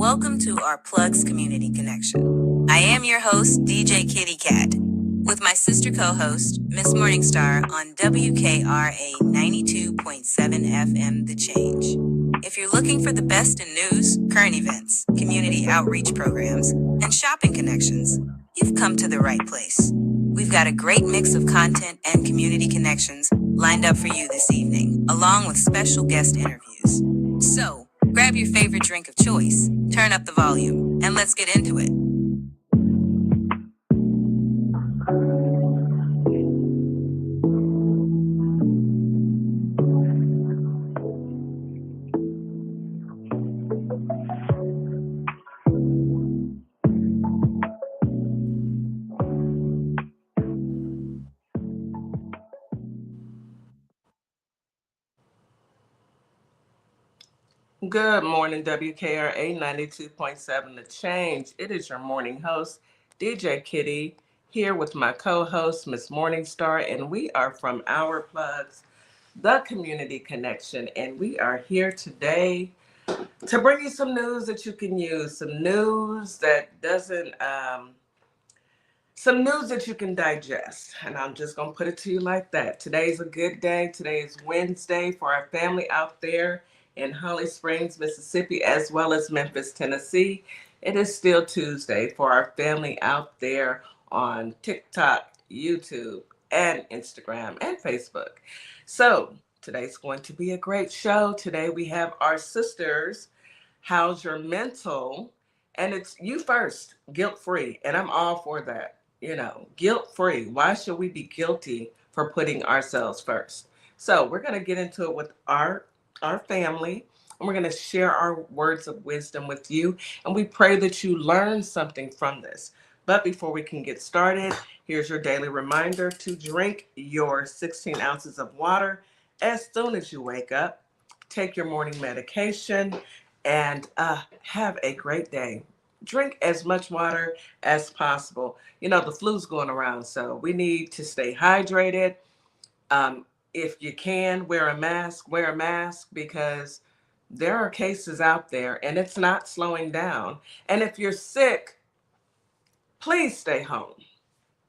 welcome to our Plugs Community Connection. I am your host, DJ Kitty Cat, with my sister co-host, Miss Morningstar on WKRA 92.7 FM The Change. If you're looking for the best in news, current events, community outreach programs, and shopping connections, you've come to the right place. We've got a great mix of content and community connections lined up for you this evening, along with special guest interviews. So, grab your favorite drink of choice, turn up the volume, and let's get into it. Good morning, WKRA 92.7 The Change. It is your morning host, DJ Kitty, here with my co-host, Miss Morningstar, and we are from Our Plugs, the Community Connection, and we are here today to bring you some news that you can use, some news that some news that you can digest. And I'm just going to put it to you like that. Today's a good day. Today is Wednesday for our family out there in Holly Springs, Mississippi, as well as Memphis, Tennessee. It is still Tuesday for our family out there on TikTok, YouTube, and Instagram and Facebook. So today's going to be a great show. Today we have our sisters, How's Your Mental? And it's you first, guilt-free. And I'm all for that. You know, guilt-free. Why should we be guilty for putting ourselves first? So we're going to get into it with our family, and we're going to share our words of wisdom with you, and we pray that you learn something from this. But before we can get started, here's your daily reminder to drink your 16 ounces of water as soon as you wake up, take your morning medication, and have a great day. Drink as much water as possible. You know, the flu's going around, so we need to stay hydrated. If you can, wear a mask because there are cases out there and it's not slowing down. And if you're sick, please stay home.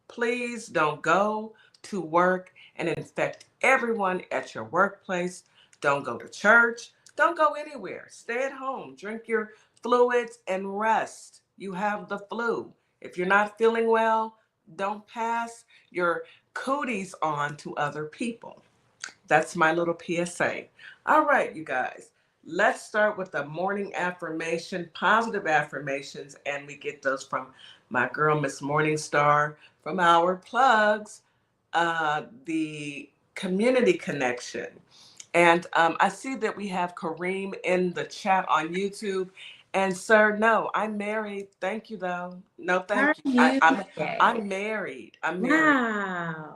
Please don't go to work and infect everyone at your workplace. Don't go to church. Don't go anywhere. Stay at home. Drink your fluids and rest. You have the flu. If you're not feeling well, don't pass your cooties on to other people. That's my little PSA. All right, you guys. Let's start with the morning affirmation, positive affirmations, and we get those from my girl, Miss Morningstar, from Our Plugs, the Community Connection. And I see that we have Kareem in the chat on YouTube. And sir, no, I'm married. Thank you, though. No, thank you. I'm married. I'm married. Wow.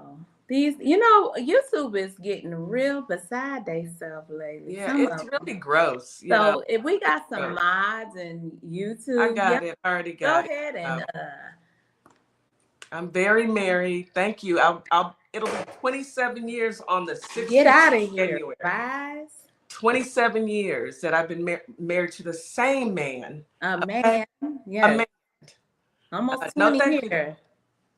YouTube is getting real beside themselves lately. Yeah, it's really gross. So if we got some mods in YouTube, I got it. I already got it. Go ahead and I'm very married. Thank you. It'll be 27 years on the 16th. Get out of here, guys. 27 years that I've been married to the same man. A man. Yeah. A man. Almost 20 years.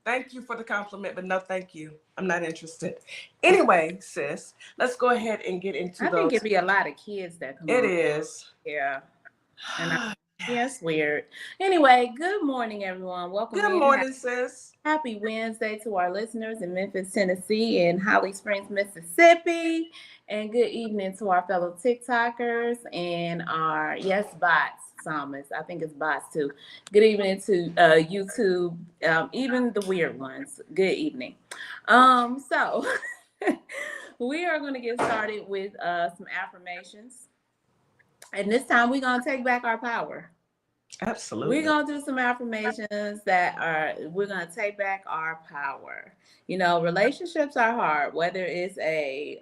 Thank you for the compliment, but no, thank you. I'm not interested. Anyway, sis, let's go ahead and get into those. I think it'd be a lot of kids that come It is. Yeah. And it's weird. Anyway, good morning, everyone. Welcome. Good morning, sis. Happy Wednesday to our listeners in Memphis, Tennessee, and Holly Springs, Mississippi. And good evening to our fellow TikTokers and our, bots. Psalmist. I think it's bots too. Good evening to YouTube, even the weird ones. Good evening. So we are going to get started with some affirmations. And this time we're going to take back our power. Absolutely. We're going to do some affirmations we're going to take back our power. You know, relationships are hard, whether it's a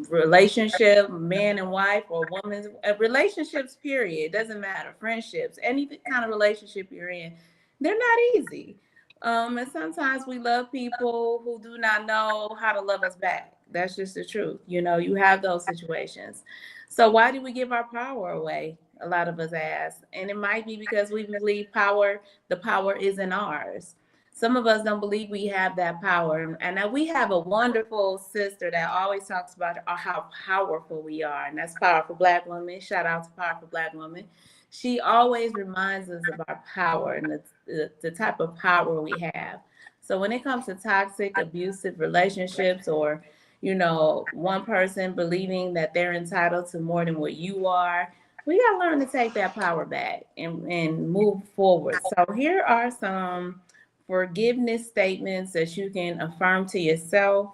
relationship, man and wife, or woman's relationships, period. It doesn't matter. Friendships, any kind of relationship you're in, they're not easy. And sometimes we love people who do not know how to love us back. That's just the truth. You know, you have those situations. So why do we give our power away? A lot of us ask. And it might be because we believe the power isn't ours. Some of us don't believe we have that power. And now we have a wonderful sister that always talks about how powerful we are. And that's Powerful Black Woman. Shout out to Powerful Black Woman. She always reminds us of our power and the type of power we have. So when it comes to toxic, abusive relationships, or one person believing that they're entitled to more than what you are, we got to learn to take that power back and move forward. So here are some forgiveness statements that you can affirm to yourself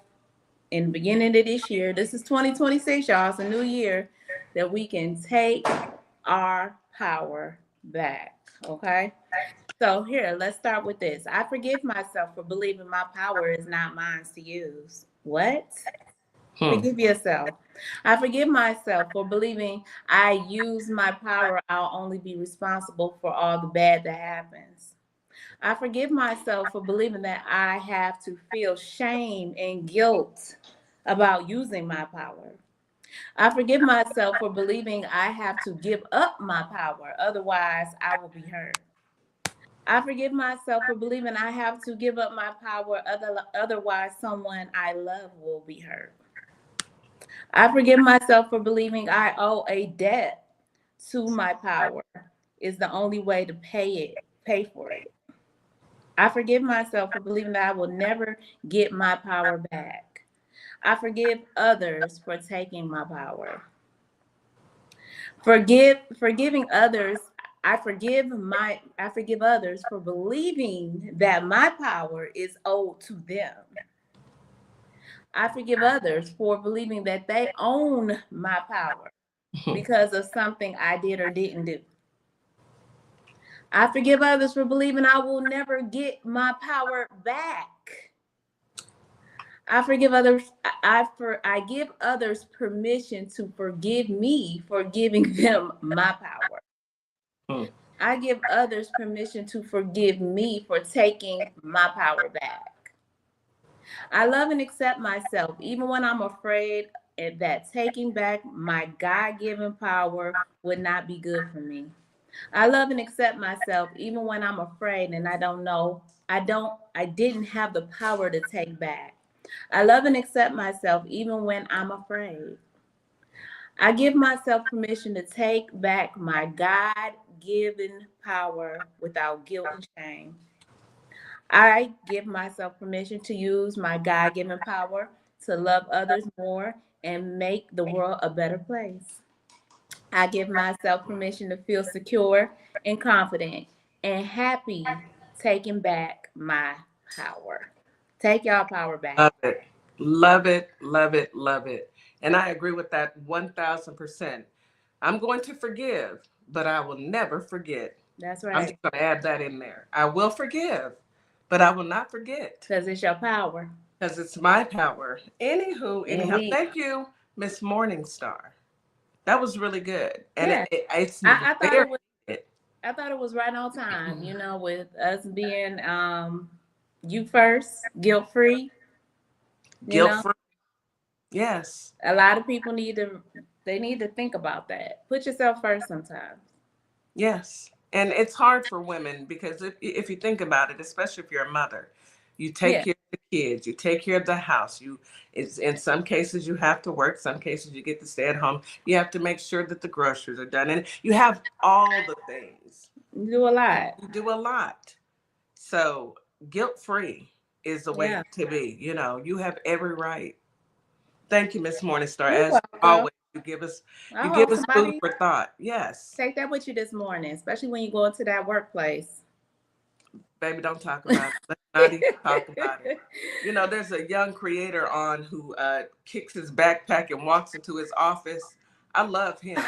in the beginning of this year. This is 2026, y'all. It's a new year that we can take our power back. Okay. So here, let's start with this. I forgive myself for believing my power is not mine to use. What? Forgive yourself. I forgive myself for believing I use my power. I'll only be responsible for all the bad that happens. I forgive myself for believing that I have to feel shame and guilt about using my power. I forgive myself for believing I have to give up my power, otherwise, I will be hurt. I forgive myself for believing I have to give up my power, otherwise, someone I love will be hurt. I forgive myself for believing I owe a debt to my power is the only way to pay for it. I forgive myself for believing that I will never get my power back. I forgive others for taking my power. Forgiving others, I forgive others for believing that my power is owed to them. I forgive others for believing that they own my power because of something I did or didn't do. I forgive others for believing I will never get my power back. I forgive others. I give others permission to forgive me for giving them my power. I give others permission to forgive me for taking my power back. I love and accept myself, even when I'm afraid that taking back my God-given power would not be good for me. I love and accept myself, even when I'm afraid and I didn't have the power to take back. I love and accept myself, even when I'm afraid. I give myself permission to take back my God-given power without guilt and shame. I give myself permission to use my God-given power to love others more and make the world a better place. I give myself permission to feel secure and confident and happy taking back my power. Take y'all power back. Love it. Love it. Love it. Love it. And I agree with that 1000%. I'm going to forgive, but I will never forget. That's I'm right. just going to add that in there. I will forgive, but I will not forget. Because it's your power. Because it's my power. Anyhow, thank you, Miss Morningstar. That was really good. And Yeah. it's I thought very it was I thought it was right on time, with us being you first, guilt free. guilt free. Yes. A lot of people need to think about that. Put yourself first sometimes. Yes. And it's hard for women because if you think about it, especially if you're a mother, you take care of the kids, you take care of the house. It's in some cases you have to work, some cases you get to stay at home. You have to make sure that the groceries are done, and you have all the things. You do a lot. You do a lot. So guilt-free is the way to be. You have every right. Thank you, Miss Morningstar. You're As welcome. always, you give us food for thought. Yes. Take that with you this morning, especially when you go into that workplace. Baby, don't talk about it. Let's not even talk about it. There's a young creator on who kicks his backpack and walks into his office. I love him.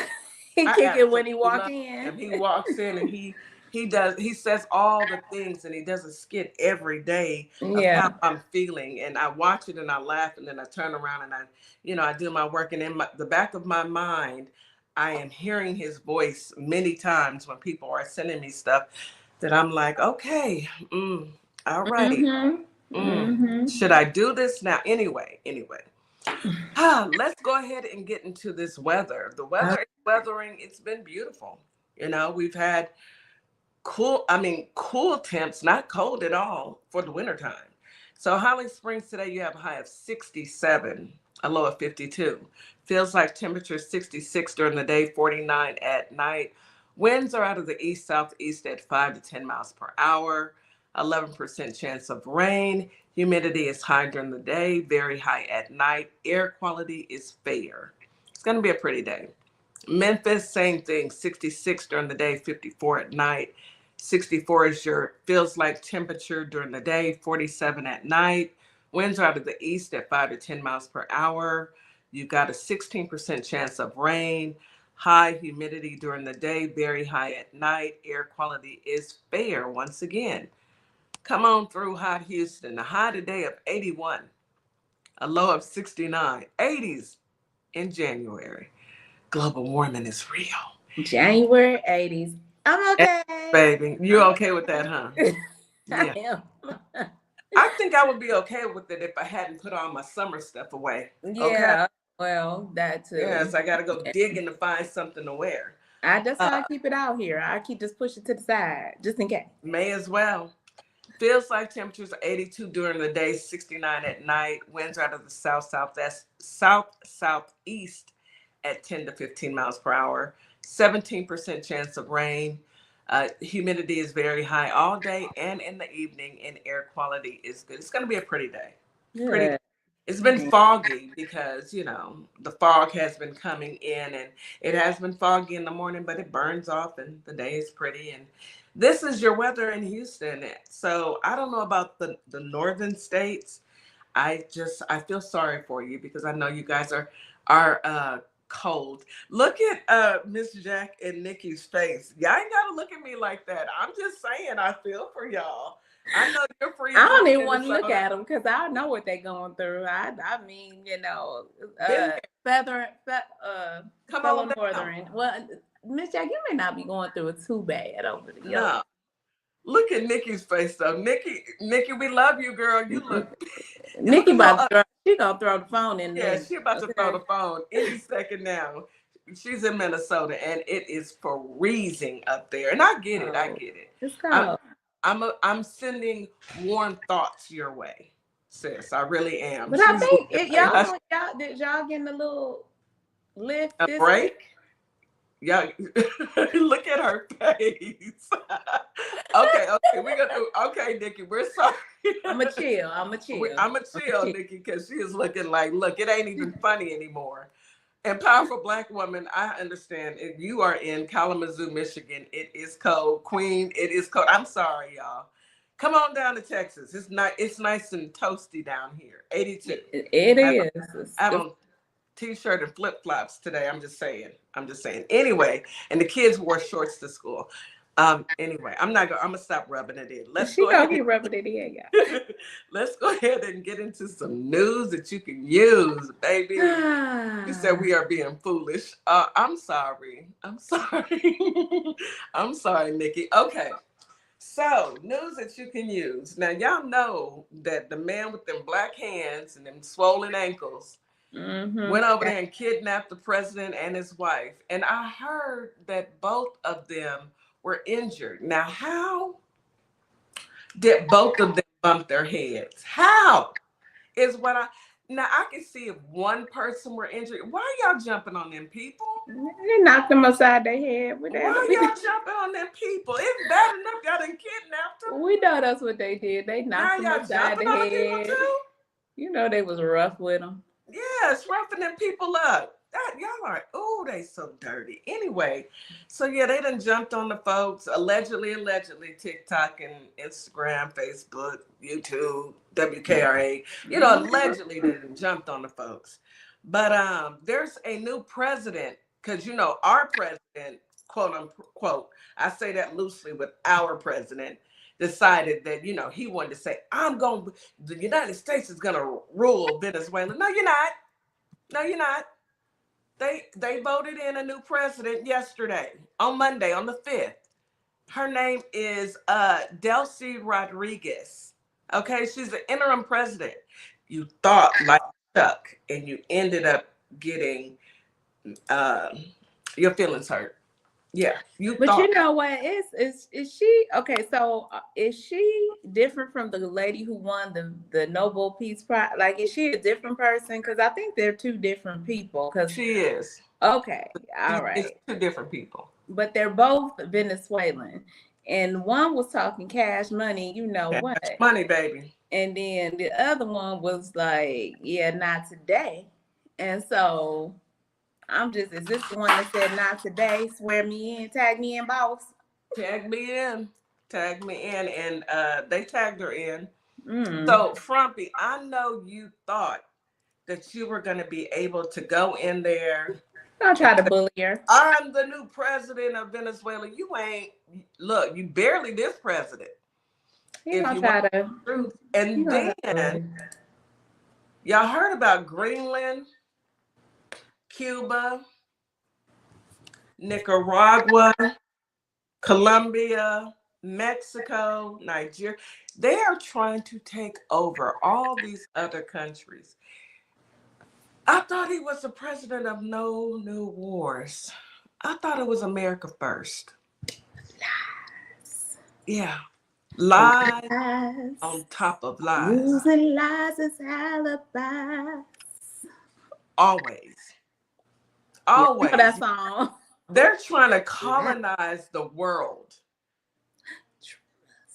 He kick it when he walks in. He walks in and he says all the things, and he does a skit every day of how I'm feeling, and I watch it and I laugh, and then I turn around and I do my work, and in the back of my mind I am hearing his voice many times when people are sending me stuff that I'm like, okay, all right. Should I do this now? Anyway. Let's go ahead and get into this weather. The weather is weathering. It's been beautiful. We've had cool temps, not cold at all for the wintertime. So Holly Springs today, you have a high of 67, a low of 52. Feels like temperature 66 during the day, 49 at night. Winds are out of the east southeast at 5 to 10 miles per hour. 11% chance of rain. Humidity is high during the day, very high at night. Air quality is fair. It's going to be a pretty day. Memphis, same thing, 66 during the day, 54 at night. 64 is your feels like temperature during the day, 47 at night. Winds are out of the east at 5 to 10 miles per hour. You've got a 16% chance of rain. High humidity during the day, very high at night. Air quality is fair once again. Come on through hot Houston. A high today of 81, a low of 69. 80s in January. Global warming is real. January 80s. I'm okay. Baby, you okay with that, huh? I Yeah. am. I think I would be okay with it if I hadn't put all my summer stuff away. Okay. Yeah, well, that too. Yes, I got to go Yeah. digging to find something to wear. That's how I keep it out here. I keep just push it to the side, just in case. May as well. Feels like temperatures are 82 during the day, 69 at night. Winds out of the southeast at 10 to 15 miles per hour. 17% chance of rain. Humidity is very high all day and in the evening, and air quality is good. It's going to be a pretty day. Pretty. Good. It's been foggy because, the fog has been coming in, and it has been foggy in the morning, but it burns off and the day is pretty. And this is your weather in Houston. So I don't know about the northern states. I feel sorry for you because I know you guys are cold. Look at Miss Jack and Nikki's face. Y'all ain't gotta look at me like that. I'm just saying I feel for y'all. I know you're freezing. I don't even want to look at them because I know what they're going through. I mean, Come fellow on down. northern. Well, Miss Jack, you may not be going through it too bad over there. No. Look at Nikki's face though. Nikki, we love you, girl. You look. Nikki about to she gonna throw the phone in there. Yeah, she about to throw the phone any second now. She's in Minnesota and it is freezing up there. And I get it. I get it. It's cold. I'm sending warm thoughts your way, sis. I really am. But I think did y'all getting a little lift? A break? Week? Yeah, look at her face. Okay, we're gonna do. Okay, Nikki, we're sorry. I'ma chill, Nikki, because she is looking like, look, it ain't even funny anymore. And powerful Black woman, I understand. If you are in Kalamazoo, Michigan, it is cold. Queen, it is cold. I'm sorry, y'all. Come on down to Texas. It's nice and toasty down here. 82. It is. I have on t-shirt and flip-flops today. I'm just saying. Anyway, and the kids wore shorts to school. Anyway, I'm gonna stop rubbing it in. Let's go ahead. Rubbing it in, yeah. Let's go ahead and get into some news that you can use, baby. You said we are being foolish. I'm sorry. I'm sorry, Nikki. Okay. So, news that you can use. Now, y'all know that the man with them black hands and them swollen ankles went over there and kidnapped the president and his wife. And I heard that both of them were injured. Now, how did both of them bump their heads? How is what I can see if one person were injured. Why are y'all jumping on them people? They knocked them upside their head. Why are y'all jumping on them people? It's bad enough y'all done kidnapped them. We know that's what they did. They knocked them upside their head. You know they was rough with them. Yes, roughing them people up. Y'all are, they so dirty. Anyway, so yeah, they done jumped on the folks, allegedly, TikTok and Instagram, Facebook, YouTube, WKRA, allegedly they done jumped on the folks. But there's a new president, because, our president, quote unquote, I say that loosely with our president, decided that, he wanted to say, the United States is going to rule Venezuela. No, you're not. No, you're not. They voted in a new president yesterday, on Monday, on the 5th. Her name is Delcy Rodriguez. Okay, she's the interim president. You thought like Chuck, and you ended up getting your feelings hurt. Yeah, you But thought you know what? Is she okay? So is she different from the lady who won the Nobel Peace Prize? Like, is she a different person? Because I think they're two different people. Because she is. okay, all It's right, two different people. but they're both Venezuelan, and one was talking cash money. You know what? Cash money, baby. And then the other one was like, yeah, not today. And so is this the one that said not today? Swear me in, tag me in, boss. Tag me in. Tag me in. And they tagged her in. Mm. So, Frumpy, I know you thought that you were going to be able to go in there. Don't try to bully her. I'm the new president of Venezuela. You ain't, look, you barely this president. He If gonna you try want to. the truth. And then, y'all heard about Greenland, Cuba, Nicaragua, Colombia, Mexico, Nigeria. They are trying to take over all these other countries. I thought he was the president of no new wars. I thought it was America first. Lies. Yeah. Lies Lies. on top of lies. Using lies as alibis. Always. Always. You know that song. They're trying to colonize the world.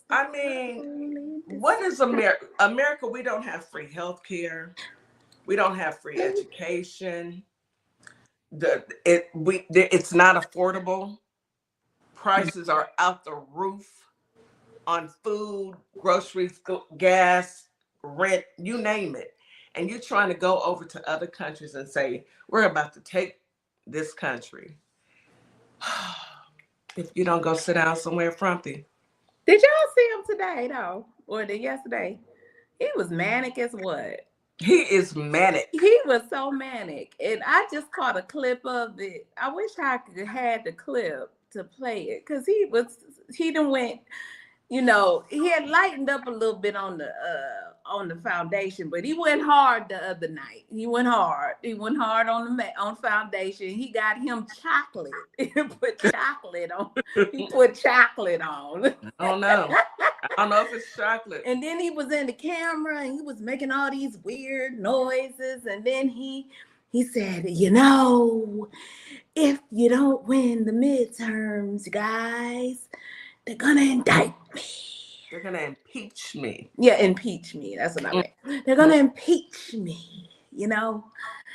I mean, what is America? America, we don't have free health care. We don't have free education. It's not affordable. Prices are out the roof on food, groceries, gas, rent, you name it. And you're trying to go over to other countries and say, we're about to take this country. If you don't go sit down somewhere, Frumpy. Did y'all see him today, though? Or yesterday? He was manic as what? He is manic. He was so manic. And I just caught a clip of it. I wish I could have had the clip to play it. Because he done went, you know, he had lightened up a little bit on the foundation, but he went hard the other night. He went hard on the foundation. He got him chocolate. He put chocolate on. I don't know. I don't know if it's chocolate. And then he was in the camera and he was making all these weird noises. And then he said, you know, if you don't win the midterms, guys, they're gonna indict me. They're gonna impeach me. Yeah, impeach me. That's what I meant. They're gonna impeach me, you know.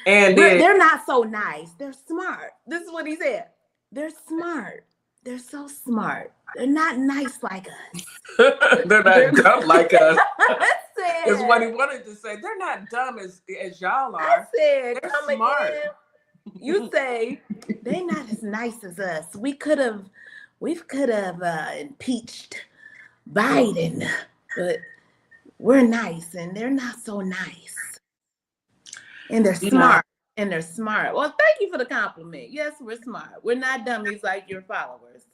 And they're not so nice. They're smart. This is what he said. They're smart. They're so smart. They're not nice like us. They're not dumb like us. I Is what he wanted to say. They're not dumb as y'all are. I said, they're come smart. Again. You say they're not as nice as us. We could have impeached Biden, but we're nice and they're not so nice. And they're smart. And they're smart. Well, thank you for the compliment. Yes, we're smart. We're not dummies like your followers.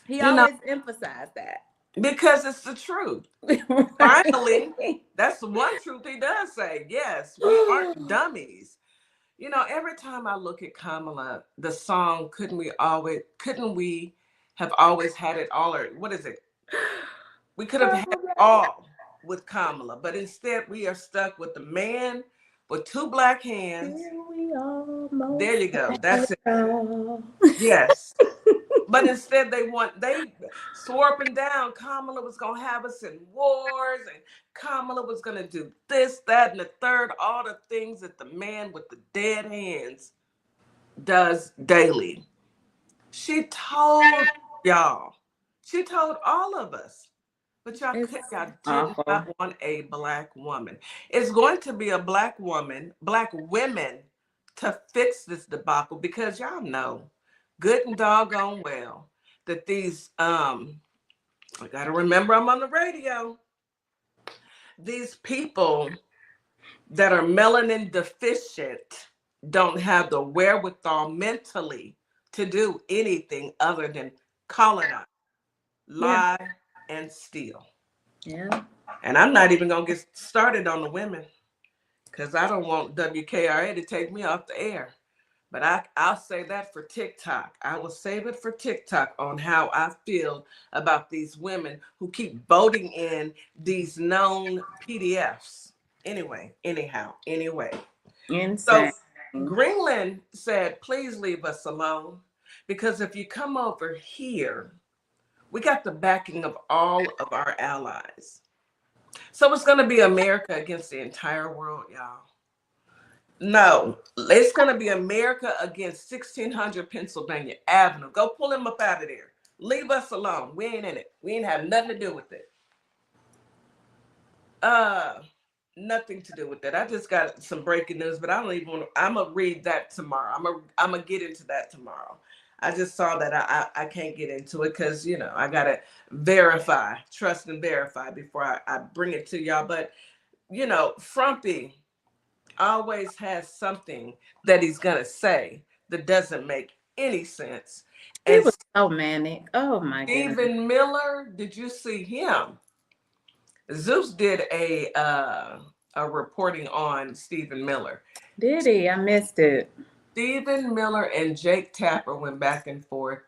He always emphasized that. Because it's the truth. Finally, that's the one truth he does say. Yes, we aren't dummies. You know, every time I look at Kamala, the song, couldn't we have always had it all? Or what is it? We could have had it all with Kamala, but instead we are stuck with the man with two black hands. There you go. That's it. Yes. But instead they swore up and down Kamala was going to have us in wars and Kamala was going to do this, that, and the third, all the things that the man with the dead hands does daily. She told y'all. She told all of us. But y'all did not want a black woman. It's going to be a black women to fix this debacle because y'all know good and doggone well that these, I got to remember I'm on the radio. These people that are melanin deficient don't have the wherewithal mentally to do anything other than colonize, lie, and steal. Yeah. And I'm not even going to get started on the women because I don't want WKRA to take me off the air. But I'll say that for TikTok. I will save it for TikTok on how I feel about these women who keep voting in these known PDFs. Anyway. Insane. So Greenland said, please leave us alone. Because if you come over here, we got the backing of all of our allies. So it's going to be America against the entire world, y'all. No, it's going to be America against 1600 Pennsylvania Avenue. Go pull him up out of there. Leave us alone. We ain't in it. We ain't have nothing to do with it. Nothing to do with that. I just got some breaking news, but I don't even want to. I'm gonna read that tomorrow. I'm gonna get into that tomorrow. I just saw that I can't get into it because I gotta trust and verify before I bring it to y'all. But Frumpy always has something that he's gonna say that doesn't make any sense. He was so manic. Oh my goodness. Stephen Miller, did you see him? Zeus did a reporting on Stephen Miller. Did he? I missed it. Stephen Miller and Jake Tapper went back and forth.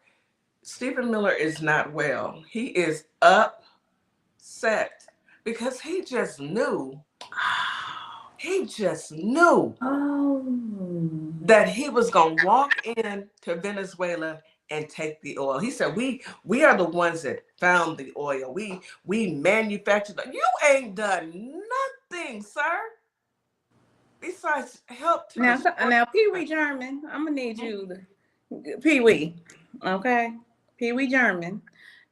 Stephen Miller is not well. He is upset because he just knew. That he was going to walk into Venezuela and take the oil. He said, we are the ones that found the oil. We manufactured it. You ain't done nothing, sir. Besides help to now Pee Wee German, I'm gonna need you to Pee Wee. Okay. Pee Wee German.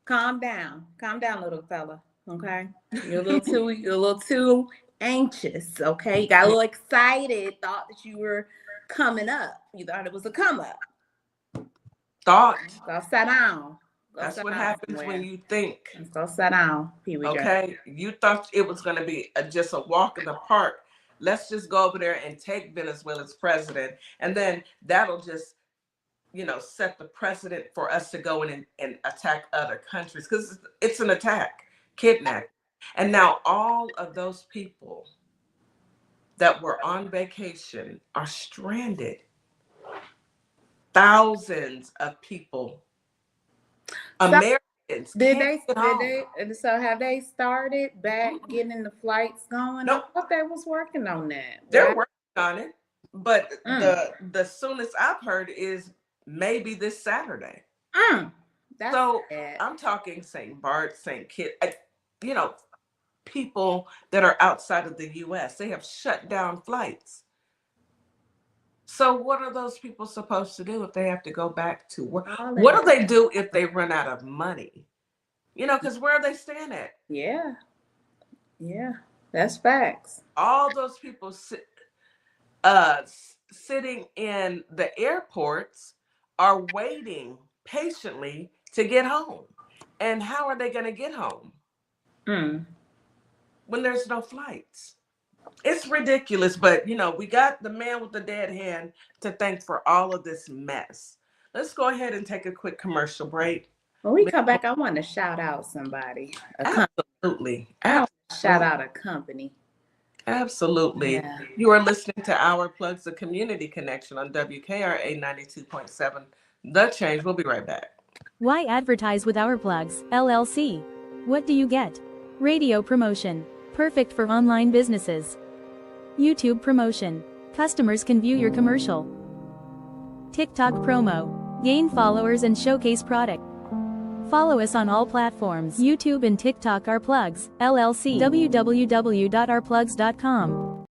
Calm down, little fella. Okay. You're a little too anxious. Okay. You got a little excited, thought that you were coming up. You thought it was a come up. Go sit down. That's what happens when you think. Let's go sit down, Pee Wee. Okay, you thought it was going to be just a walk in the park. Let's just go over there and take Venezuela's president, and then that'll just, set the precedent for us to go in and attack other countries because it's an attack, kidnapping, and now all of those people that were on vacation are stranded. Thousands of people, Americans. So have they started back getting the flights going? Nope. I thought they was working on that. They're working on it, but the soonest I've heard is maybe this Saturday. That's so bad. I'm talking St. Bart, St. Kitts, people that are outside of the U.S. They have shut down flights. So what are those people supposed to do if they have to go back to work? What do they do if they run out of money? Because where are they staying at? Yeah, that's facts. All those people sitting in the airports are waiting patiently to get home. And how are they going to get home when there's no flights? It's ridiculous, but we got the man with the dead hand to thank for all of this mess. Let's go ahead and take a quick commercial break. When we come back, I want to shout out somebody. Absolutely. Shout out a company. Absolutely. Yeah. You are listening to Our Plugs, the Community Connection on WKRA 92.7. The Change. We'll be right back. Why advertise with Our Plugs, LLC? What do you get? Radio promotion. Perfect for online businesses. YouTube promotion. Customers can view your commercial. TikTok promo. Gain followers and showcase product. Follow us on all platforms. YouTube and TikTok. Our Plugs, LLC. www.ourplugs.com.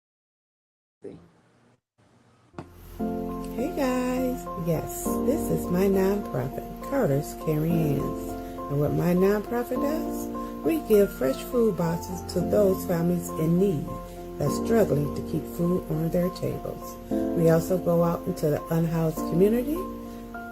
Hey guys, yes, this is my nonprofit, Carter's Caring Hands. And what my nonprofit does, we give fresh food boxes to those families in need that's struggling to keep food on their tables. We also go out into the unhoused community,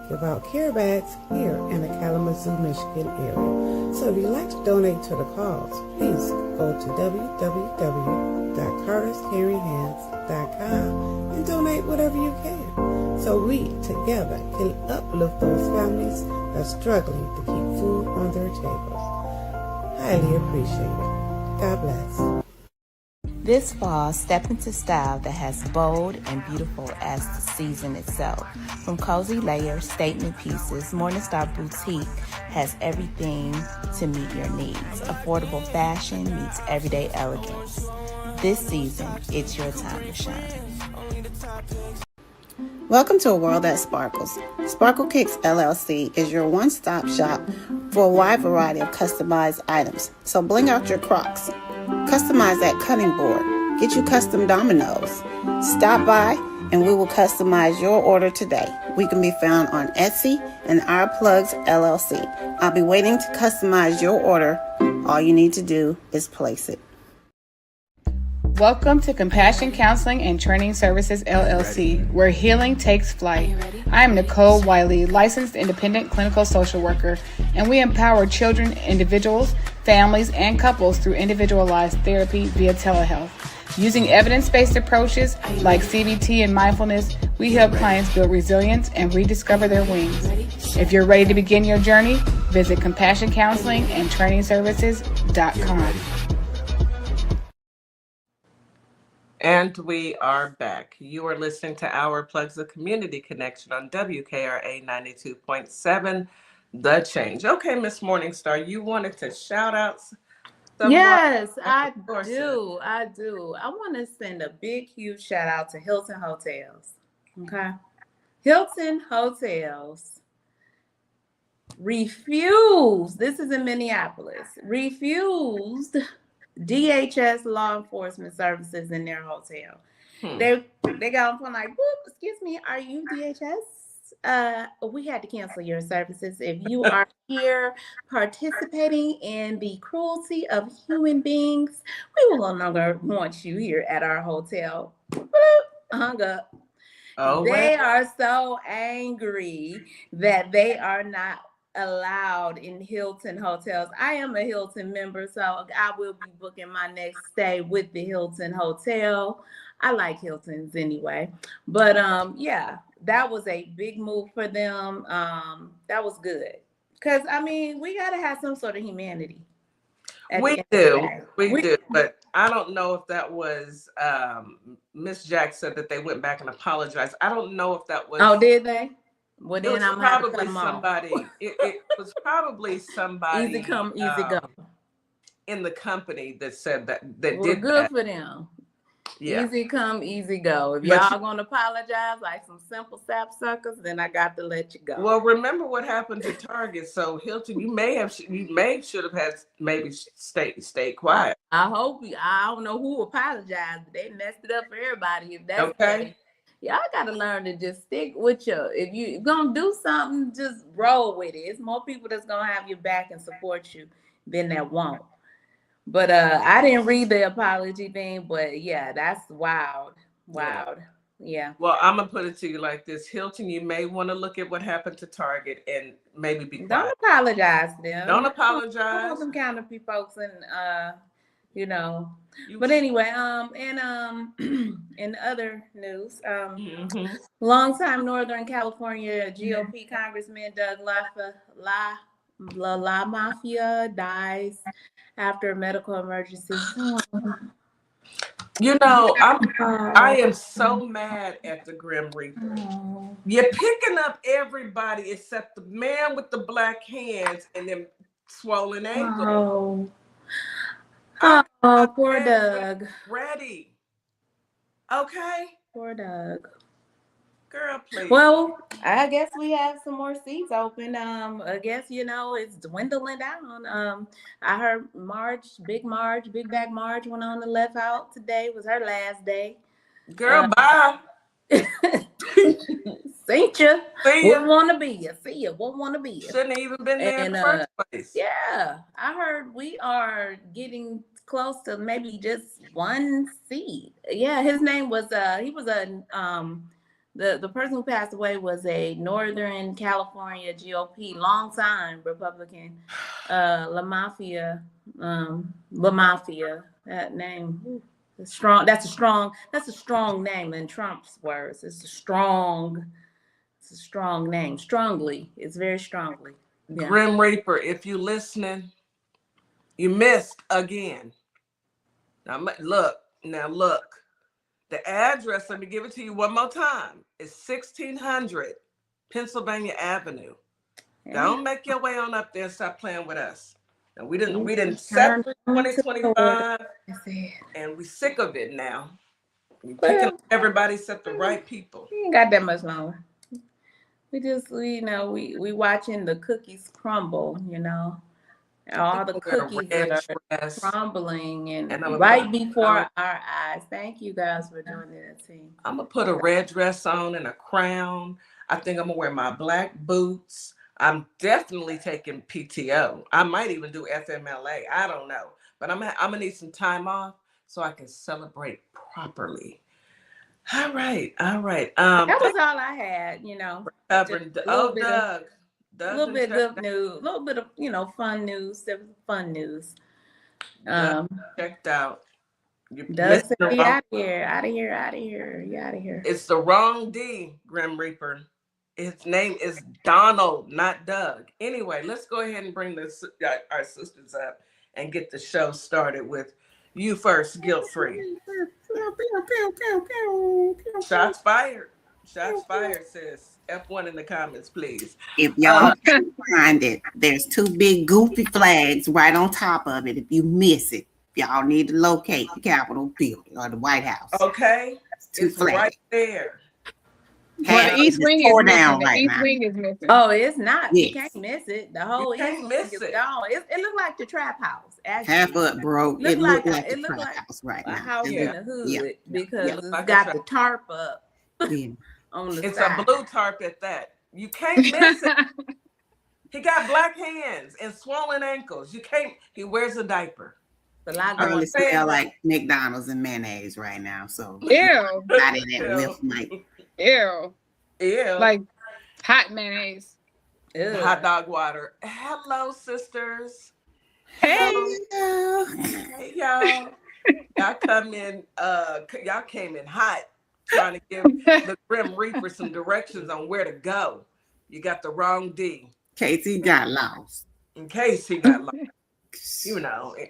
give out care bags here in the Kalamazoo, Michigan area. So if you'd like to donate to the cause, please go to www.carterscaringhands.com and donate whatever you can, so we together can uplift those families that's struggling to keep food on their tables. Highly appreciated. God bless. This fall, step into style that has bold and beautiful as the season itself. From cozy layers, statement pieces, Morningstar Boutique has everything to meet your needs. Affordable fashion meets everyday elegance. This season, it's your time to shine. Welcome to a world that sparkles. Sparkle Kicks LLC is your one-stop shop for a wide variety of customized items. So bling out your Crocs. Customize that cutting board. Get you custom dominoes. Stop by and we will customize your order today. We can be found on Etsy and Our Plugs LLC. I'll be waiting to customize your order. All you need to do is place it. Welcome to Compassion Counseling and Training Services LLC, where healing takes flight. I am Nicole Wiley, licensed independent clinical social worker, and we empower children, individuals, families, and couples through individualized therapy via telehealth. Using evidence-based approaches like CBT and mindfulness, we help clients build resilience and rediscover their wings. If you're ready to begin your journey, visit CompassionCounselingandTrainingServices.com. And we are back. You are listening to Our Plugs, the Community Connection on WKRA 92.7, The Change. Okay, Miss Morningstar, you wanted to shout out someone? Yes, I do. I want to send a big, huge shout out to Hilton Hotels. Okay. Hilton Hotels refused, this is in Minneapolis, refused DHS law enforcement services in their hotel. They got on phone like, whoop, excuse me, are you DHS? We had to cancel your services. If you are here participating in the cruelty of human beings, we will no longer want you here at our hotel. Boop, hung up. They are so angry that they are not allowed in Hilton Hotels. I am a Hilton member, so I will be booking my next stay with the Hilton Hotel. I like Hiltons anyway. But yeah, that was a big move for them. That was good. Because, I mean, we got to have some sort of humanity. We do, but I don't know if that was, Miss Jack said that they went back and apologized. I don't know if that was. Oh, did they? Well, then I'm probably somebody. It was probably somebody. Easy come, easy go. In the company that said that well, did good that. For them. Yeah. Easy come, easy go. If y'all gonna apologize like some simple sapsuckers, then I got to let you go. Well, remember what happened to Target. So Hilton, you should have had maybe stay quiet. I hope. I don't know who apologized, but they messed it up for everybody. If that's okay. Y'all gotta learn to just stick with if you're gonna do something, just roll with it. It's more people that's gonna have your back and support you than that won't. But I didn't read the apology thing, but yeah, that's wild. Yeah. Well, I'm gonna put it to you like this, Hilton. You may want to look at what happened to Target and maybe be quiet. Don't apologize to them. Don't apologize. All them counterfeit folks and But anyway, and in other news, longtime Northern California GOP Congressman Doug La Mafia dies after a medical emergency. I am so mad at the Grim Reaper. You're picking up everybody except the man with the black hands and them swollen ankles. Oh, poor Doug. Ready. Okay. Poor Doug. Girl, please. Well, I guess we have some more seats open. I guess, it's dwindling down. I heard Big Back Marge went on the left out today. Was her last day. Girl, bye. See ya. Wouldn't want to be ya. See ya. Won't want to be ya. Shouldn't even been there in the first place. Yeah, I heard we are getting close to maybe just one seat. Yeah, his name was he was the person who passed away was a Northern California GOP longtime Republican, La Mafia. That name. That's a strong name in Trump's words. It's a strong name. Strongly. It's very strongly. Yeah. Grim Reaper, if you listening, you missed again. Now look, Now look, the address, let me give it to you one more time. It's 1600 Pennsylvania Avenue. Don't make your way on up there and stop playing with us. And we didn't set for 2025, and we sick of it now. We picking up everybody except the right people. We ain't got that much longer. We watching the cookies crumble, all the cookies that are crumbling and right before our eyes. Thank you guys for joining the team. I'm gonna put a red dress on and a crown. I think I'm gonna wear my black boots. I'm definitely taking PTO. I might even do FMLA. I don't know, but I'm gonna need some time off so I can celebrate properly. All right. That was all I had. Doug. A little bit of good news, a little bit of fun news. There was fun news. Checked out. Doug said, out of here. It's the wrong D, Grim Reaper. His name is Donald, not Doug. Anyway, let's go ahead and bring our sisters up and get the show started with you first, guilt free. Shots fired. Shots fired, sis. F1 in the comments, please. If y'all can find it, there's two big goofy flags right on top of it. If you miss it, y'all need to locate the Capitol building or the White House. Okay, it's flags right there. Well, the East Wing is missing. The East Wing is missing. Oh, it's not. Yes. You can't miss it. The whole East Wing is gone. It looked like the trap house. Actually. Half up, bro. It looked like the trap house right now. A house in the hood because it's like got the tarp up. On the it's side. a blue tarp at that. You can't miss it. He got black hands and swollen ankles. You can't. He wears a diaper. I really smell like McDonald's and mayonnaise right now. So ew, not in that whiff, Mike. Ew, like hot mayonnaise, hot dog water. Hello, sisters. Hey, hey y'all. Y'all come in. Y'all came in hot, trying to give the Grim Reaper some directions on where to go. You got the wrong D. In case he got lost. In case he got lost.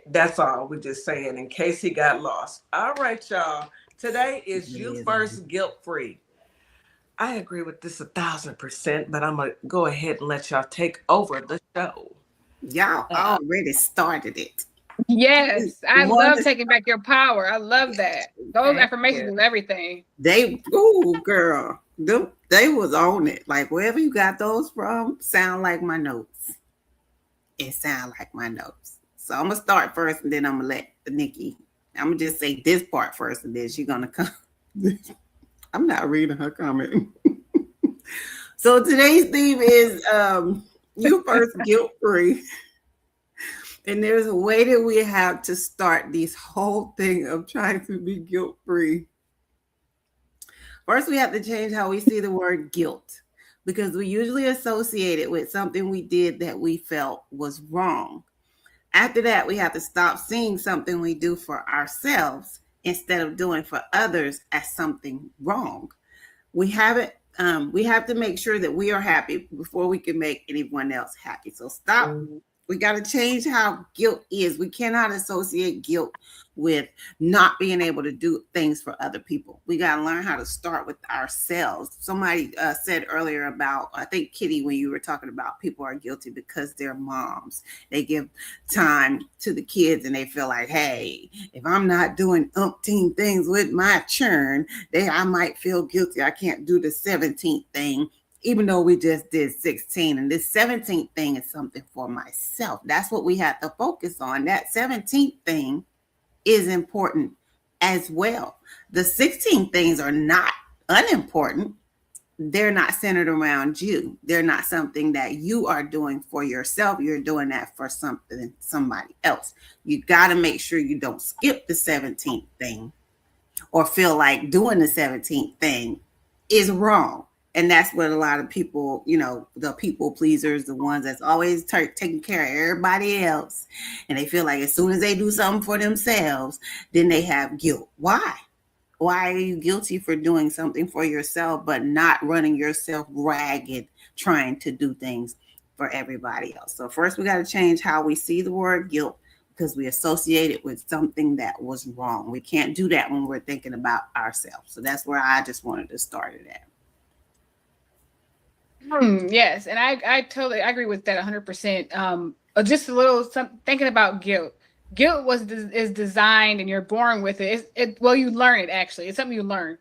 That's all. We're just saying in case he got lost. All right, y'all. Today is You First Guilt Free. I agree with this 1,000%, but I'm going to go ahead and let y'all take over the show. Y'all already started it. Yes, I love taking back your power. I love that. Those affirmations is everything. Girl. They was on it. Like, wherever you got those from, sound like my notes. It sound like my notes. So I'm going to start first, and then I'm going to let Nikki. I'm going to just say this part first, and then she's going to come. I'm not reading her comment. So today's theme is You First Guilt Free. And there's a way that we have to start this whole thing of trying to be guilt free. First, we have to change how we see the word guilt, because we usually associate it with something we did that we felt was wrong. After that, we have to stop seeing something we do for ourselves instead of doing for others as something wrong. We have to make sure that we are happy before we can make anyone else happy. So stop. We got to change how guilt is. We cannot associate guilt with not being able to do things for other people. We got to learn how to start with ourselves. Somebody said earlier about, I think, Kitty, when you were talking about people are guilty because they're moms. They give time to the kids and they feel like, hey, if I'm not doing umpteen things with my churn, I might feel guilty. I can't do the 17th thing, even though we just did 16. And this 17th thing is something for myself. That's what we have to focus on. That 17th thing is important as well. The 16 things are not unimportant. They're not centered around you. They're not something that you are doing for yourself. You're doing that for somebody else. You got to make sure you don't skip the 17th thing or feel like doing the 17th thing is wrong. And that's what a lot of people, the people pleasers, the ones that's always taking care of everybody else. And they feel like as soon as they do something for themselves, then they have guilt. Why? Why are you guilty for doing something for yourself, but not running yourself ragged, trying to do things for everybody else? So first, we got to change how we see the word guilt because we associate it with something that was wrong. We can't do that when we're thinking about ourselves. So that's where I just wanted to start it at. Yes, and I totally agree with that 100%. Just a little thinking about guilt. Guilt is designed, and you're born with it. Well, you learn it actually. It's something you learn.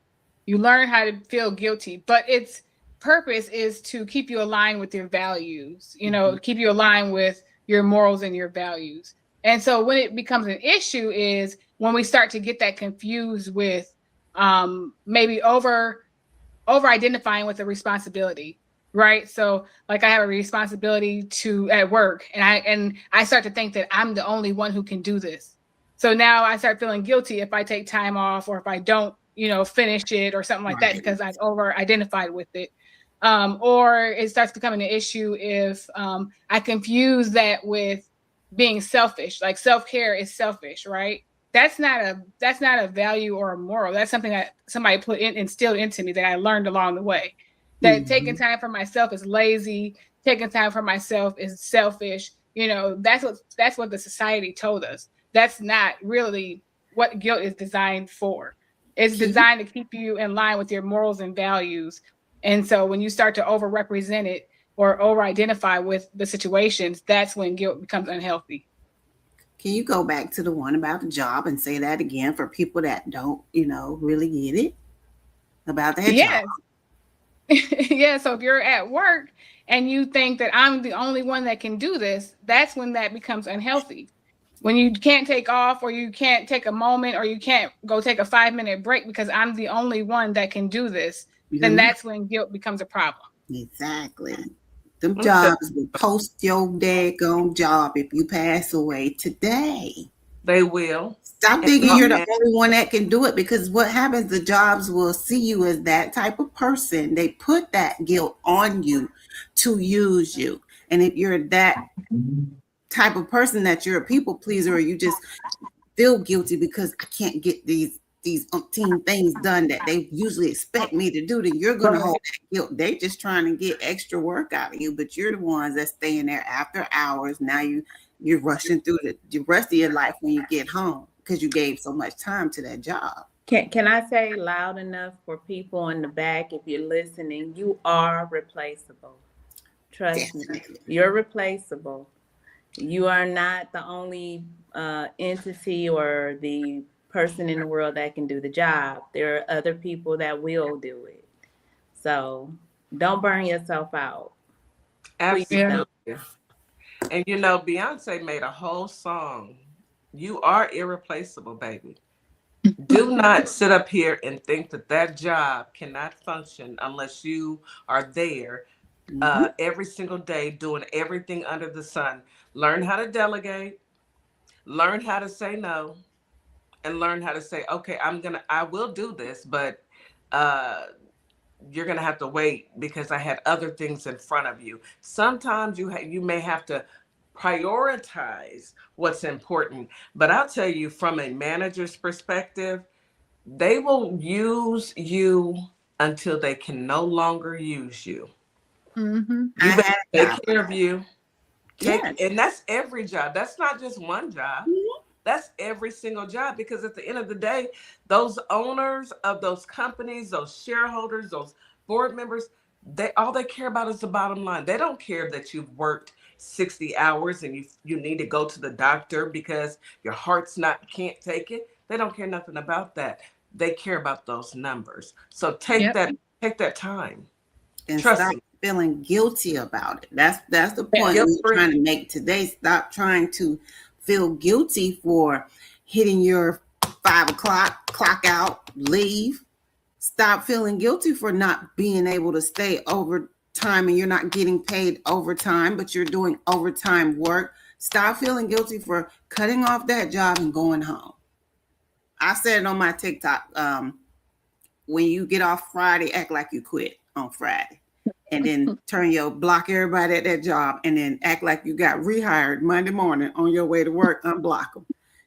You learn how to feel guilty, but its purpose is to keep you aligned with your values. Keep you aligned with your morals and your values. And so when it becomes an issue is when we start to get that confused with maybe over identifying with a responsibility. Right. So like I have a responsibility at work and I start to think that I'm the only one who can do this. So now I start feeling guilty if I take time off or if I don't, finish it or something like that because I've over identified with it. Or it starts becoming an issue if I confuse that with being selfish. Like self-care is selfish, right? That's not a value or a moral. That's something that somebody instilled into me that I learned along the way. That taking time for myself is lazy. Taking time for myself is selfish. That's what the society told us. That's not really what guilt is designed for. It's designed to keep you in line with your morals and values. And so when you start to over-represent it or over-identify with the situations, that's when guilt becomes unhealthy. Can you go back to the one about the job and say that again for people that don't, really get it about that job? Yeah, so if you're at work and you think that I'm the only one that can do this, that's when that becomes unhealthy. When you can't take off or you can't take a moment or you can't go take a 5-minute break because I'm the only one that can do this, then that's when guilt becomes a problem. Exactly. Them jobs will post your daggone job if you pass away today. They will. Stop thinking you're the only one that can do it, because what happens, the jobs will see you as that type of person. They put that guilt on you to use you. And if you're that type of person that you're a people pleaser, or you just feel guilty because I can't get these umpteen things done that they usually expect me to do, then you're going to hold that guilt. They're just trying to get extra work out of you, but you're the ones that's staying there after hours. Now you're rushing through the rest of your life when you get home because you gave so much time to that job. Can I say loud enough for people in the back, if you're listening, you are replaceable. Trust me, you're replaceable. You are not the only entity or the person in the world that can do the job. There are other people that will do it. So don't burn yourself out. Absolutely. And Beyonce made a whole song. You are irreplaceable, baby. Do not sit up here and think that job cannot function unless you are there every single day doing everything under the sun. Learn how to delegate, learn how to say no, and learn how to say, okay, I will do this, but you're going to have to wait because I had other things in front of you. Sometimes you may have to prioritize what's important, but I'll tell you, from a manager's perspective, they will use you until they can no longer use you. You better take care of you. And that's every job. That's not just one job. That's every single job, because at the end of the day, those owners of those companies, those shareholders, those board members, all they care about is the bottom line. They don't care that you've worked 60 hours and you need to go to the doctor because your heart's can't take it. They don't care nothing about that. They care about those numbers. So take that time. And stop feeling guilty about it. That's the point we're trying to make today. Stop trying to feel guilty for hitting your 5 o'clock clock out, leave. Stop feeling guilty for not being able to stay overtime and you're not getting paid overtime, but you're doing overtime work. Stop feeling guilty for cutting off that job and going home. I said it on my TikTok. When you get off Friday, act like you quit on Friday. And then block everybody at that job, and then act like you got rehired Monday morning on your way to work, unblock them.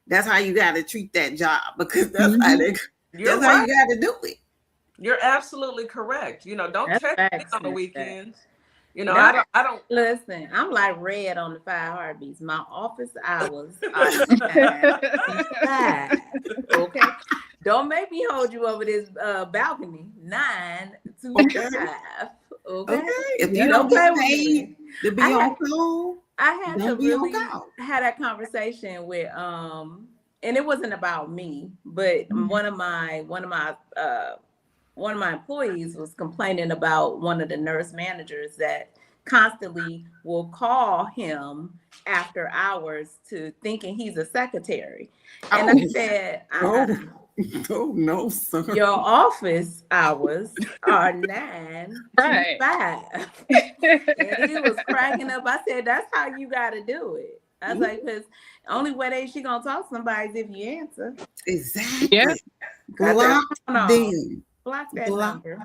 That's how you got to treat that job, because that's how you got to do it. You're absolutely correct. Don't check me on the weekends. You know, I don't listen. I'm like Red on the 5 Heartbeats. My office hours are 9 to 5. Okay, don't make me hold you over this balcony. 9 to 5. Okay, if you don't get paid to be on call, I had to really have that conversation with and it wasn't about me, but one of my employees was complaining about one of the nurse managers that constantly will call him after hours to thinking he's a secretary. And I said, oh no, sir. Your office hours are 9 to 5. And he was cracking up. I said, that's how you got to do it. I was like, because the only way she going to talk to somebody is if you answer. Exactly. Yeah. Block them. Block that number.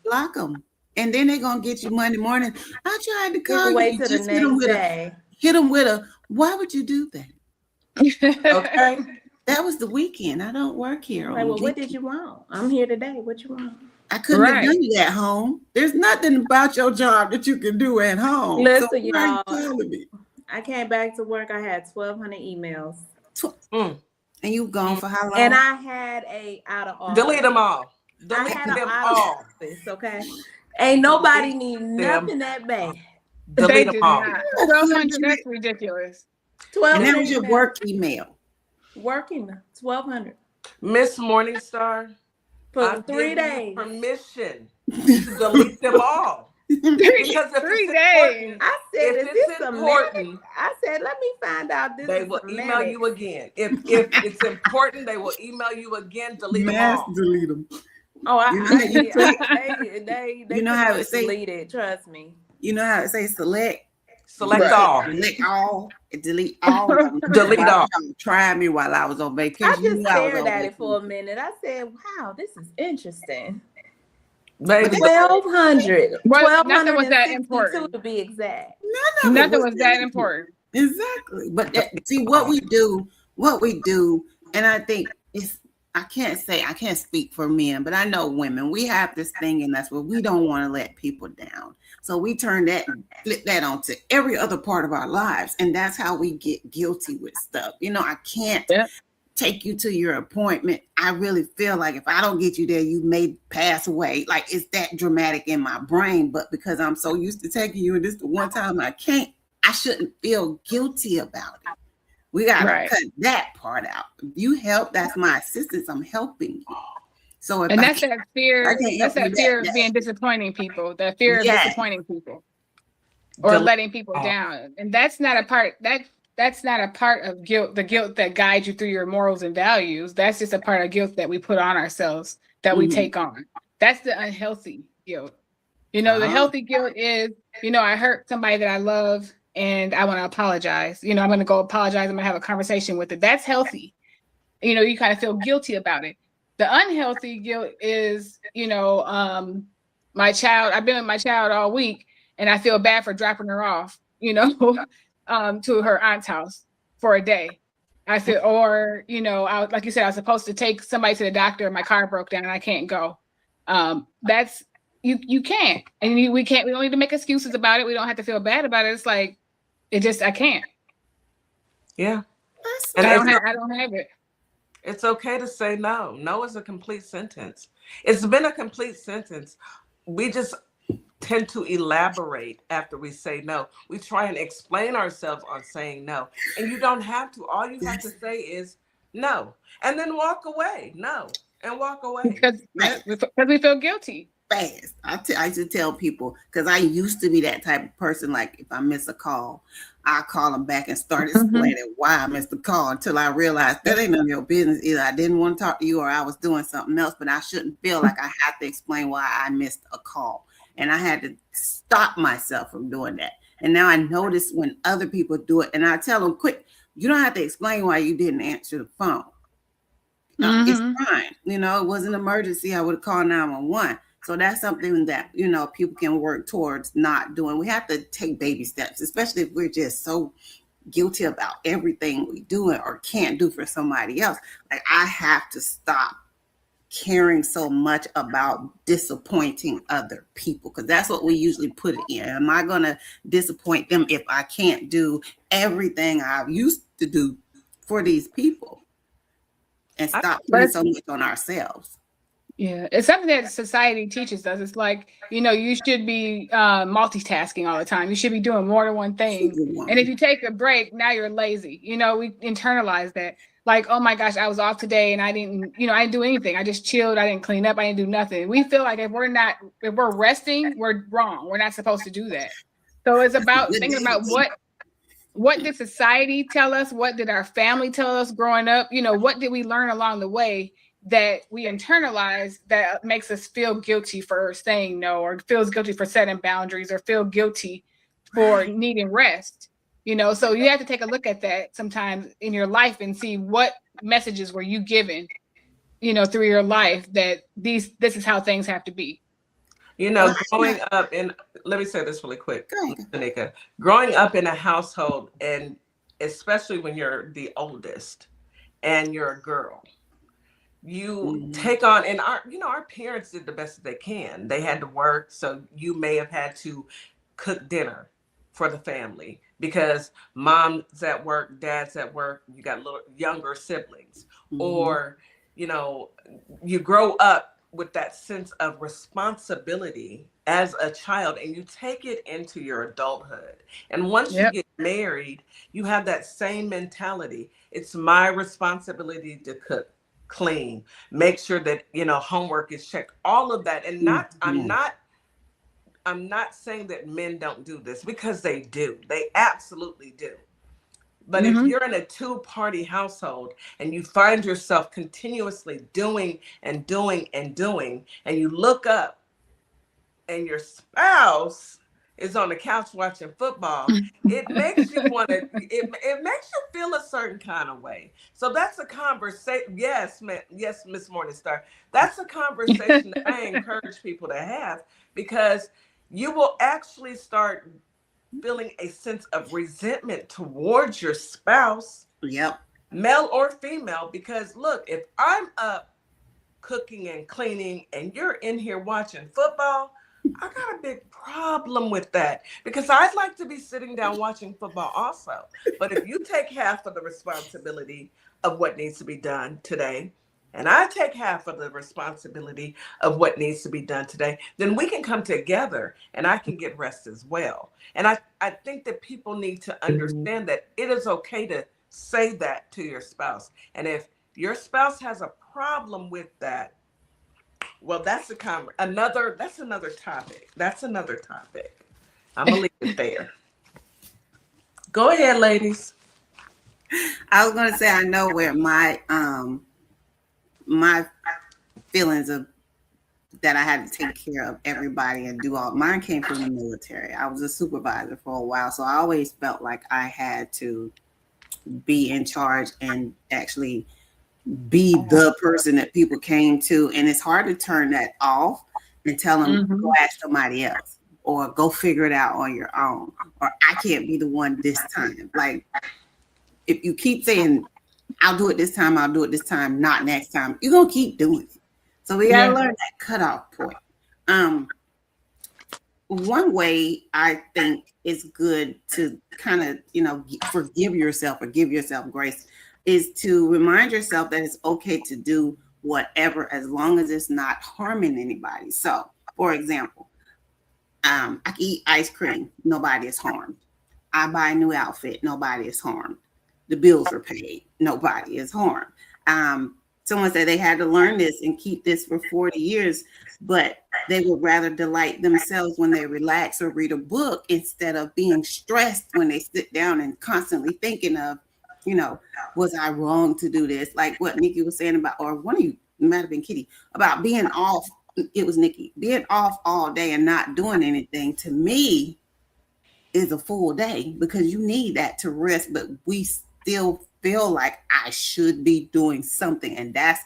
Block them. And then they're going to get you Monday morning. I tried to call you. Wait till the next day. Hit them with a, why would you do that? Okay. That was the weekend. I don't work here. Like, well, what did you want? I'm here today. What you want? I couldn't have done it at home. There's nothing about your job that you can do at home. Listen, so y'all. I came back to work. I had 1,200 emails. And you gone for how long? And I had a out of office. Delete them all. I had an out of office. Okay. Ain't nobody need nothing that bad. Delete them all. 1,200. That's ridiculous. 1,200. And that was your work email. Working 1,200. Miss Morningstar, for 3 days. Permission to delete them all. Because if 3 days. I said, if it's important, I said, let me find out this. They will email you again. If it's important, they will email you again. Delete them all. Delete them. Oh, you know how it say delete it. Trust me. You know how it say select all, select all, delete all, delete all. Try me while I was on vacation. I just stared at it for a minute. I said, "Wow, this is interesting." Baby, 1,200. Nothing was that important to be exact. Nothing was that important. Exactly. But see what we do, and I think it's. I can't speak for men, but I know women. We have this thing in us where we don't want to let people down. So we turn that and flip that onto every other part of our lives. And that's how we get guilty with stuff. You know, I can't take you to your appointment. I really feel like if I don't get you there, you may pass away. Like it's that dramatic in my brain. But because I'm so used to taking you and this the one time I can't, I shouldn't feel guilty about it. We got to cut that part out. If you help, that's my assistance. I'm helping you. So that's that fear. That's that fear of being disappointing people. The fear of disappointing people or letting people down. And that's not a part. That's not a part of guilt. The guilt that guides you through your morals and values. That's just a part of guilt that we put on ourselves. That we take on. That's the unhealthy guilt. You know, the healthy guilt is, you know, I hurt somebody that I love. And I want to apologize. You know, I'm going to go apologize. I'm going to have a conversation with it. That's healthy. You know, you kind of feel guilty about it. The unhealthy guilt is, you know, I've been with my child all week and I feel bad for dropping her off, you know, to her aunt's house for a day. I feel, or, you know, like you said, I was supposed to take somebody to the doctor and my car broke down and I can't go. That's, you can't. And we don't need to make excuses about it. We don't have to feel bad about it. It's like, I can't. Yeah. And I don't have it. It's okay to say no. No is a complete sentence. It's been a complete sentence. We just tend to elaborate after we say no. We try and explain ourselves on saying no. And you don't have to. All you have to say is no. And then walk away. No. And walk away. Because we feel guilty. Fast. I used to tell people, because I used to be that type of person, like if I miss a call, I call them back and start explaining why I missed the call until I realized that ain't none of your business. Either I didn't want to talk to you or I was doing something else, but I shouldn't feel like I have to explain why I missed a call. And I had to stop myself from doing that. And now I notice when other people do it, and I tell them, quick, you don't have to explain why you didn't answer the phone. It's fine. You know, it was an emergency. I would have called 911. So that's something that, you know, people can work towards not doing. We have to take baby steps, especially if we're just so guilty about everything we do or can't do for somebody else. Like I have to stop caring so much about disappointing other people, because that's what we usually put it in. Am I going to disappoint them if I can't do everything I used to do for these people, and stop putting so much on ourselves? Yeah, it's something that society teaches us. It's like, you should be multitasking all the time. You should be doing more than one thing. And if you take a break, now you're lazy. We internalize that. Like, oh my gosh, I was off today and I didn't do anything. I just chilled. I didn't clean up. I didn't do nothing. We feel like if we're resting, we're wrong. We're not supposed to do that. So it's about thinking about what did society tell us? What did our family tell us growing up? What did we learn along the way that we internalize that makes us feel guilty for saying no, or feels guilty for setting boundaries, or feel guilty for needing rest? So you have to take a look at that sometimes in your life and see what messages were you given, through your life that this is how things have to be. Growing up in, let me say this really quick, Tanika. Growing up in a household, and especially when you're the oldest and you're a girl, you take on, and our parents did the best that they can. They had to work, so you may have had to cook dinner for the family because mom's at work, dad's at work, you got little younger siblings, or you grow up with that sense of responsibility as a child, and you take it into your adulthood. And once you get married, you have that same mentality. It's my responsibility to cook, clean, make sure that homework is checked, all of that. And I'm not saying that men don't do this, because they do. They absolutely do. But if you're in a two-party household and you find yourself continuously doing and doing and doing, and you look up and your spouse is on the couch watching football, it makes you want to, it makes you feel a certain kind of way. So that's a conversation. Yes, Miss Morningstar. That's a conversation that I encourage people to have, because you will actually start feeling a sense of resentment towards your spouse, male or female, because look, if I'm up cooking and cleaning and you're in here watching football, I got a big problem with that, because I'd like to be sitting down watching football also. But if you take half of the responsibility of what needs to be done today, and I take half of the responsibility of what needs to be done today, then we can come together and I can get rest as well. And I think that people need to understand that it is okay to say that to your spouse. And if your spouse has a problem with that, well, that's another topic. That's another topic. I'm gonna leave it there. Go ahead, ladies. I was gonna say, I know where my feelings of that I had to take care of everybody and do all mine came from the military. I was a supervisor for a while, so I always felt like I had to be in charge and actually be the person that people came to. And it's hard to turn that off and tell them, go ask somebody else, or go figure it out on your own, or I can't be the one this time. Like, if you keep saying, I'll do it this time, not next time, you're going to keep doing it. So we got to learn that cutoff point. One way I think it's good to kind of, forgive yourself or give yourself grace is to remind yourself that it's okay to do whatever as long as it's not harming anybody. So, for example, I can eat ice cream, nobody is harmed. I buy a new outfit, nobody is harmed. The bills are paid, nobody is harmed. Someone said they had to learn this and keep this for 40 years, but they would rather delight themselves when they relax or read a book instead of being stressed when they sit down and constantly thinking of, was I wrong to do this? Like what Nikki was saying about, or one of you, it might have been Kitty, about being off. It was Nikki. Being off all day and not doing anything, to me, is a full day, because you need that to rest, but we still feel like I should be doing something. And that's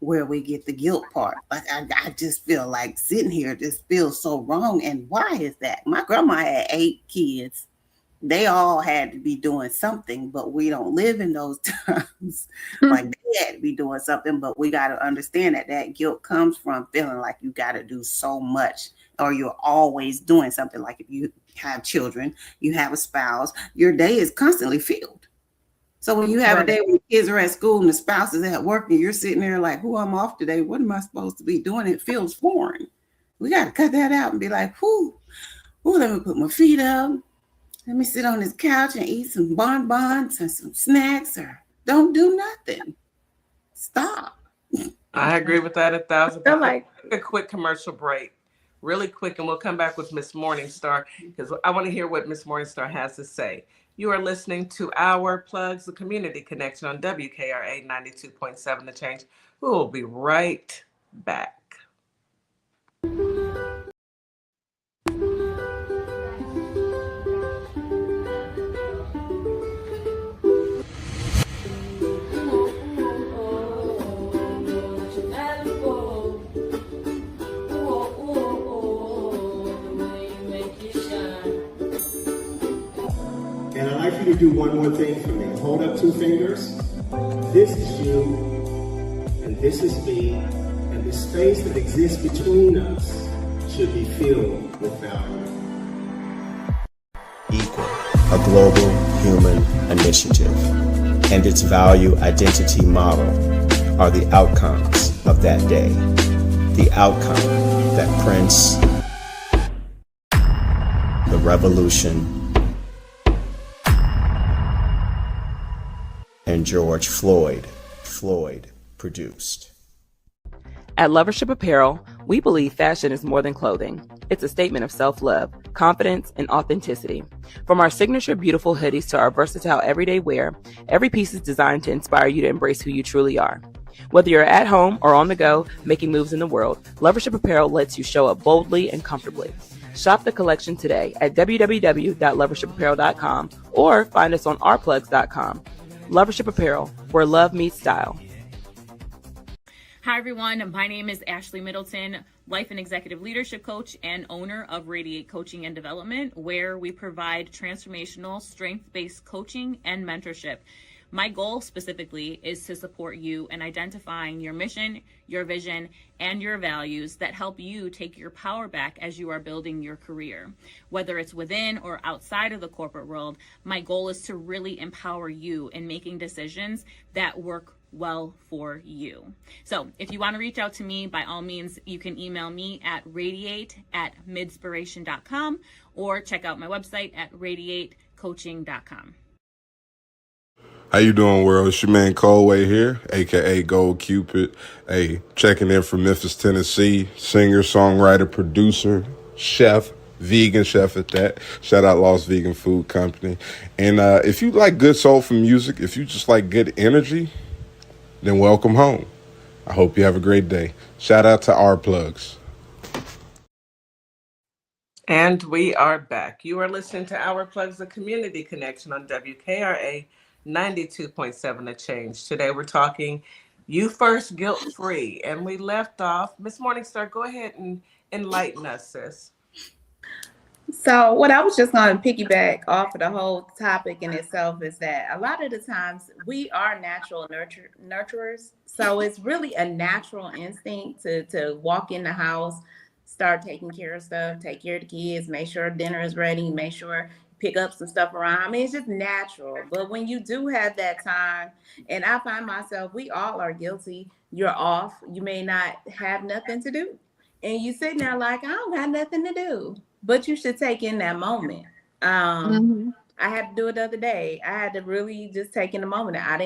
where we get the guilt part. Like, I just feel like sitting here just feels so wrong. And why is that? My grandma had 8 kids they all had to be doing something, but we don't live in those times. Like they had to be doing something, but we got to understand that guilt comes from feeling like you got to do so much, or you're always doing something. Like if you have children, you have a spouse, your day is constantly filled. So when you have a day when the kids are at school and the spouse is at work and you're sitting there like, "Who, I'm off today. What am I supposed to be doing?" It feels foreign. We got to cut that out and be like, "Whoo, let me put my feet up. Let me sit on this couch and eat some bonbons and some snacks, or don't do nothing. Stop." I agree with that 1,000%. I'm like, A quick commercial break, really quick, and we'll come back with Miss Morningstar because I want to hear what Miss Morningstar has to say. You are listening to Our Plugs, the Community Connection on WKRA 92.7 The Change. We will be right back. You to do one more thing for me. Hold up 2 fingers. This is you, and this is me, and the space that exists between us should be filled with value. Equal, a global human initiative, and its value identity model are the outcomes of that day. The outcome that Prince, the revolution, and George Floyd produced. At Lovership Apparel, we believe fashion is more than clothing. It's a statement of self-love, confidence, and authenticity. From our signature beautiful hoodies to our versatile everyday wear, every piece is designed to inspire you to embrace who you truly are. Whether you're at home or on the go, making moves in the world, Lovership Apparel lets you show up boldly and comfortably. Shop the collection today at www.lovershipapparel.com or find us on ourplugs.com. Lovership Apparel, where love meets style. Hi, everyone. My name is Ashley Middleton, life and executive leadership coach and owner of Radiate Coaching and Development, where we provide transformational, strength-based coaching and mentorship. My goal specifically is to support you in identifying your mission, your vision, and your values that help you take your power back as you are building your career. Whether it's within or outside of the corporate world, my goal is to really empower you in making decisions that work well for you. So if you want to reach out to me, by all means, you can email me at radiate@midspiration.com or check out my website at radiatecoaching.com. How you doing, world? It's your man Colway here, aka Gold Cupid. Hey, checking in from Memphis, Tennessee. Singer, songwriter, producer, chef, vegan chef at that. Shout out Lost Vegan Food Company. And if you like good soulful music, if you just like good energy, then welcome home. I hope you have a great day. Shout out to Our Plugs. And we are back. You are listening to Our Plugs, the Community Connection on WKRA 92.7 The Change. Today we're talking You First, Guilt Free. And we left off. Miss Morningstar, go ahead and enlighten us, sis. So what I was just going to piggyback off of the whole topic in itself is that a lot of the times we are natural nurturers. So it's really a natural instinct to walk in the house, start taking care of stuff, take care of the kids, make sure dinner is ready, make sure pick up some stuff around. I mean, it's just natural. But when you do have that time, and I find myself, we all are guilty. You're off. You may not have nothing to do. And you sitting there like, I don't got nothing to do. But you should take in that moment. I had to do it the other day. I had to really just take in the moment. I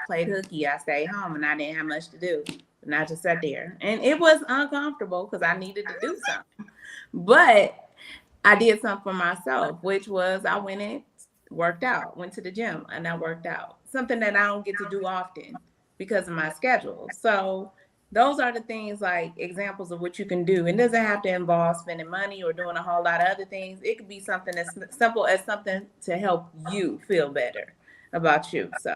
played hooky. I stayed home and I didn't have much to do. And I just sat there. And it was uncomfortable because I needed to do something. But I did something for myself, which was I went and worked out, went to the gym and I worked out. Something that I don't get to do often because of my schedule. So those are the things, like examples of what you can do. It doesn't have to involve spending money or doing a whole lot of other things. It could be something as simple as something to help you feel better about you. So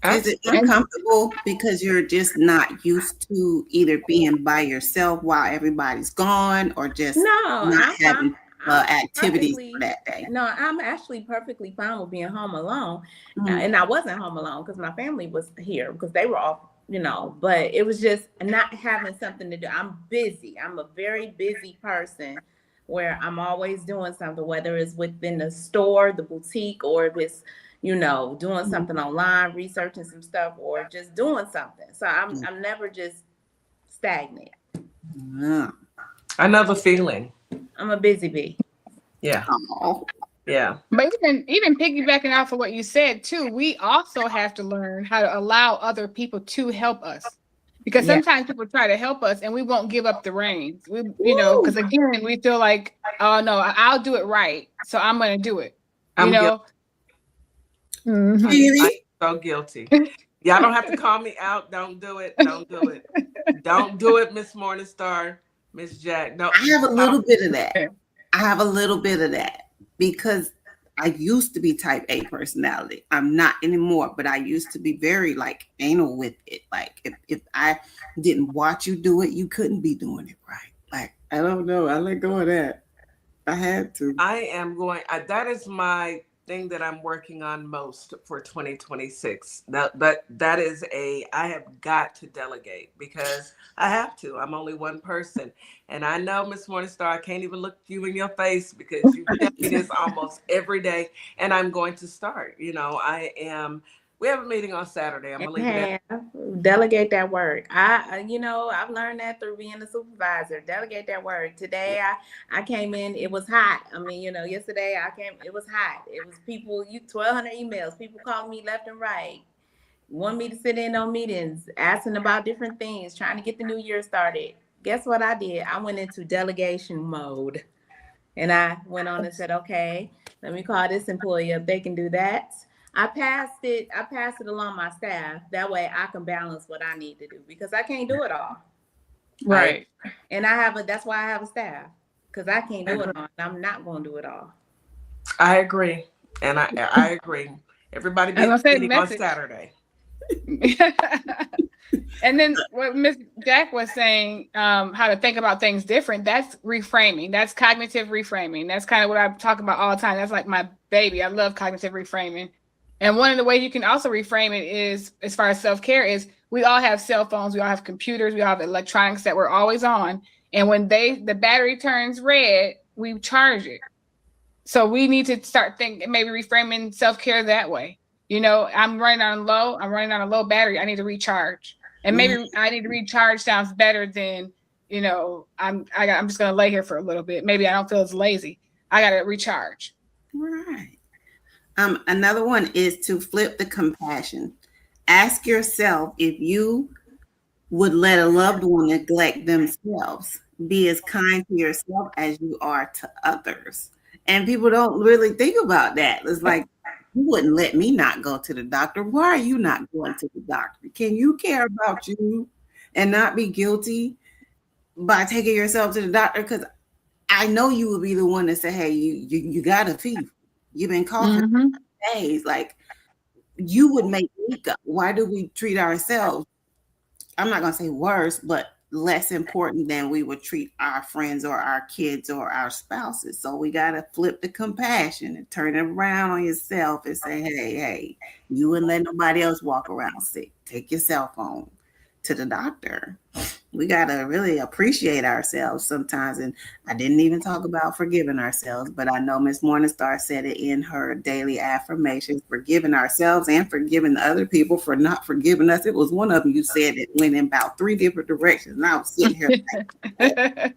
is it uncomfortable because you're just not used to either being by yourself while everybody's gone or just not having activities for that day. No, I'm actually perfectly fine with being home alone. Mm. And I wasn't home alone because my family was here because they were off, but it was just not having something to do. I'm busy. I'm a very busy person where I'm always doing something, whether it's within the store, the boutique, or if it's, doing something online, researching some stuff, or just doing something. So I'm never just stagnant. Another feeling. I'm a busy bee. Yeah. Oh. Yeah. But even piggybacking off of what you said too, we also have to learn how to allow other people to help us. Because sometimes people try to help us and we won't give up the reins. Because again, we feel like, oh no, I'll do it right. So I'm gonna do it. I'm so guilty. Y'all don't have to call me out. Don't do it. Don't do it. Don't do it, Miss Morningstar, Miss Jack. No, I have a little bit of that. Because I used to be type A personality. I'm not anymore, but I used to be very anal with it. Like if I didn't watch you do it, you couldn't be doing it right. Like, I don't know. I let go of that. I had to. That is my thing that I'm working on most for 2026. That is I have got to delegate because I have to. I'm only one person. And I know, Miss Morningstar, I can't even look you in your face because you tell me this almost every day. And I'm going to start. We have a meeting on Saturday. I'm gonna leave it at delegate that work. I've learned that through being a supervisor. Delegate that work. Today I came in, it was hot. Yesterday it was hot. It was 1,200 emails, people calling me left and right, want me to sit in on meetings, asking about different things, trying to get the new year started. Guess what I did? I went into delegation mode. And I went on and said, okay, let me call this employee up. They can do that. I passed it along my staff. That way I can balance what I need to do because I can't do it all. Right. And that's why I have a staff, because I can't do it all. I'm not going to do it all. I agree. And I agree. Everybody be meeting on Saturday. And then what Ms. Jack was saying, how to think about things different, that's reframing. That's cognitive reframing. That's kind of what I talk about all the time. That's like my baby. I love cognitive reframing. And one of the ways you can also reframe it is, as far as self-care, is we all have cell phones, we all have computers, we all have electronics that we're always on. And when the battery turns red, we charge it. So we need to start thinking, maybe reframing self-care that way. I'm running on a low battery. I need to recharge. And maybe I need to recharge sounds better than, I'm just going to lay here for a little bit. Maybe I don't feel as lazy. I got to recharge. Right. Another one is to flip the compassion. Ask yourself if you would let a loved one neglect themselves. Be as kind to yourself as you are to others. And people don't really think about that. It's like, you wouldn't let me not go to the doctor. Why are you not going to the doctor? Can you care about you and not be guilty by taking yourself to the doctor? Because I know you would be the one to say, hey, you got a fever. You've been coughing for days. Like, you would make me go. Why do we treat ourselves, I'm not going to say worse, but less important than we would treat our friends or our kids or our spouses? So we got to flip the compassion and turn it around on yourself and say, hey, you wouldn't let nobody else walk around sick. Take your cell phone to the doctor. We got to really appreciate ourselves sometimes. And I didn't even talk about forgiving ourselves, but I know Miss Morningstar said it in her daily affirmations, forgiving ourselves and forgiving other people for not forgiving us. It was one of them you said that went in about 3 different directions. And I was sitting here like,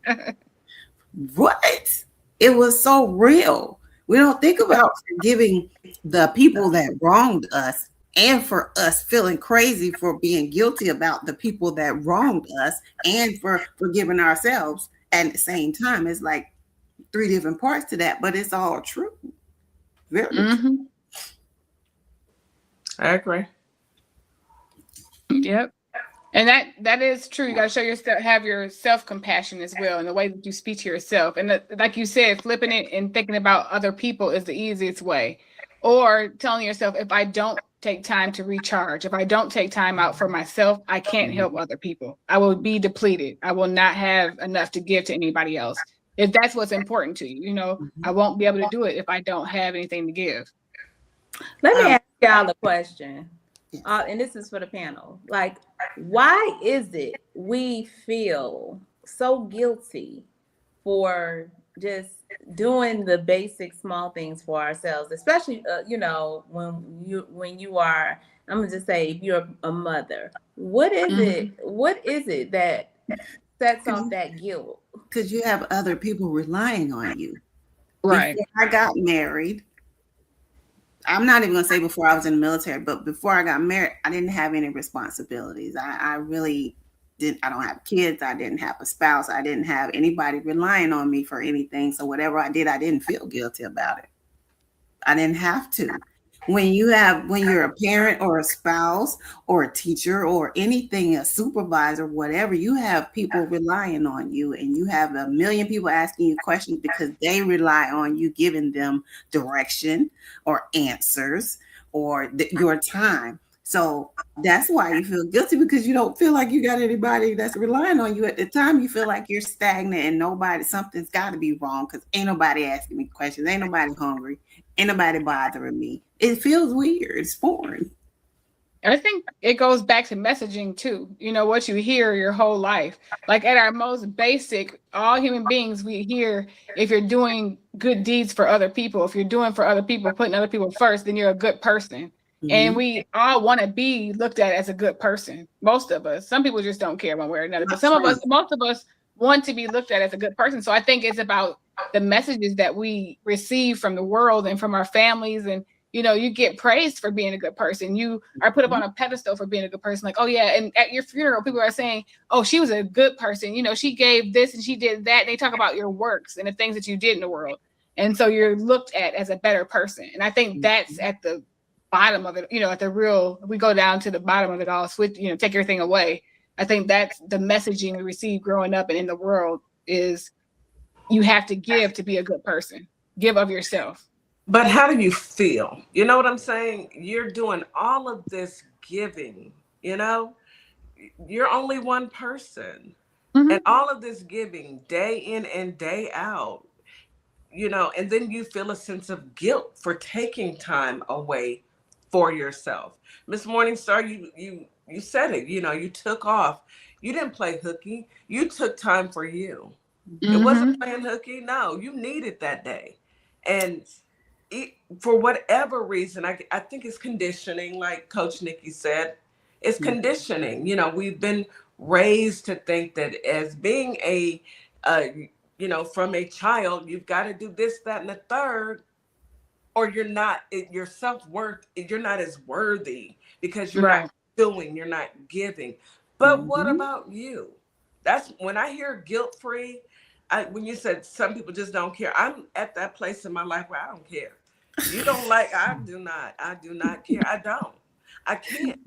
what? It was so real. We don't think about forgiving the people that wronged us, and for us feeling crazy for being guilty about the people that wronged us, and for forgiving ourselves at the same time. It's like 3 different parts to that, but it's all true. Very true. I agree. Yep. And that is true. You got to show yourself, have your self-compassion as well, in the way that you speak to yourself. And like you said, flipping it and thinking about other people is the easiest way. Or telling yourself, if I don't take time to recharge, if I don't take time out for myself, I can't help other people. I will be depleted. I will not have enough to give to anybody else. if that's what's important to you. I won't be able to do it if I don't have anything to give. Let me ask y'all a question. And this is for the panel. Like, why is it we feel so guilty for just doing the basic small things for ourselves, especially when you are, I'm gonna just say, if you're a mother, what is it that sets off that guilt? Because you have other people relying on you. Right. Before I got married, I'm not even gonna say before I was in the military, but before I got married, I didn't have any responsibilities. I really didn't. I don't have kids. I didn't have a spouse. I didn't have anybody relying on me for anything. So whatever I did, I didn't feel guilty about it. I didn't have to. When you're a parent or a spouse or a teacher or anything, a supervisor, whatever, you have people relying on you, and you have a million people asking you questions because they rely on you giving them direction or answers or your time. So that's why you feel guilty, because you don't feel like you got anybody that's relying on you at the time. You feel like you're stagnant and something's got to be wrong because ain't nobody asking me questions. Ain't nobody hungry. Ain't nobody bothering me. It feels weird. It's foreign. I think it goes back to messaging too. What you hear your whole life. Like at our most basic, all human beings, we hear if you're doing good deeds for other people, if you're doing for other people, putting other people first, then you're a good person. Mm-hmm. And we all want to be looked at as a good person. Most of us. Some people just don't care one way or another. But most of us want to be looked at as a good person. So I think it's about the messages that we receive from the world and from our families. And you get praised for being a good person. You are put up on a pedestal for being a good person. Like, oh yeah. And at your funeral, people are saying, oh, she was a good person. She gave this and she did that. And they talk about your works and the things that you did in the world. And so you're looked at as a better person. And I think that's at the bottom of it, at the real, we go down to the bottom of it all, switch, take everything away. I think that's the messaging we receive growing up and in the world is you have to give to be a good person. Give of yourself. But how do you feel? You know what I'm saying? You're doing all of this giving, you're only one person. Mm-hmm. And all of this giving day in and day out, and then you feel a sense of guilt for taking time away for yourself. Miss Morningstar, you said it, you took off. You didn't play hooky. You took time for you. Mm-hmm. It wasn't playing hooky. No, you needed that day. And for whatever reason, I think it's conditioning, like Coach Nikki said. It's conditioning. We've been raised to think that as being from a child, you've got to do this, that, and the third, or you're not, your self-worth, you're not as worthy because you're not doing, you're not giving. But what about you? That's when I hear guilt-free. When you said some people just don't care, I'm at that place in my life where I don't care. You don't like, I do not care. I can't.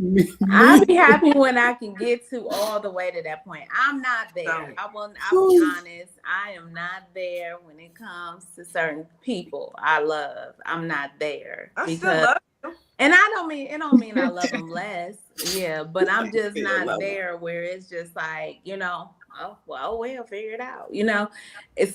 I'll be happy when I can get to all the way to that point. I'm not there. I'll be honest. I am not there when it comes to certain people I love. I'm not there. I still love you. And it don't mean I love them less. Yeah, but I'm just not there where it's just like, oh, well, figure it out. It's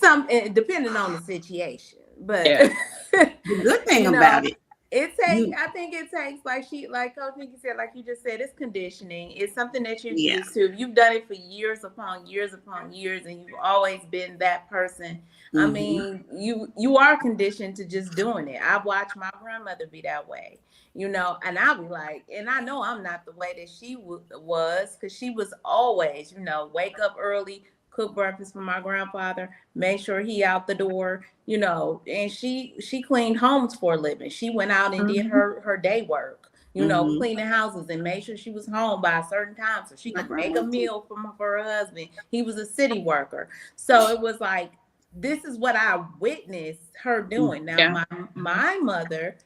depending on the situation. But the good thing about it, I think it takes, like Coach Nikki said, like you just said, it's conditioning. It's something that you're used to. If you've done it for years upon years upon years, and you've always been that person. I mean, you are conditioned to just doing it. I've watched my grandmother be that way, and I'll be like, and I know I'm not the way that she was, because she was always, wake up early, cook breakfast for my grandfather, make sure he out the door, and she cleaned homes for a living. She went out and did her day work, cleaning houses, and made sure she was home by a certain time so she could make a meal for her husband. He was a city worker. So it was like, this is what I witnessed her doing. Now, my mother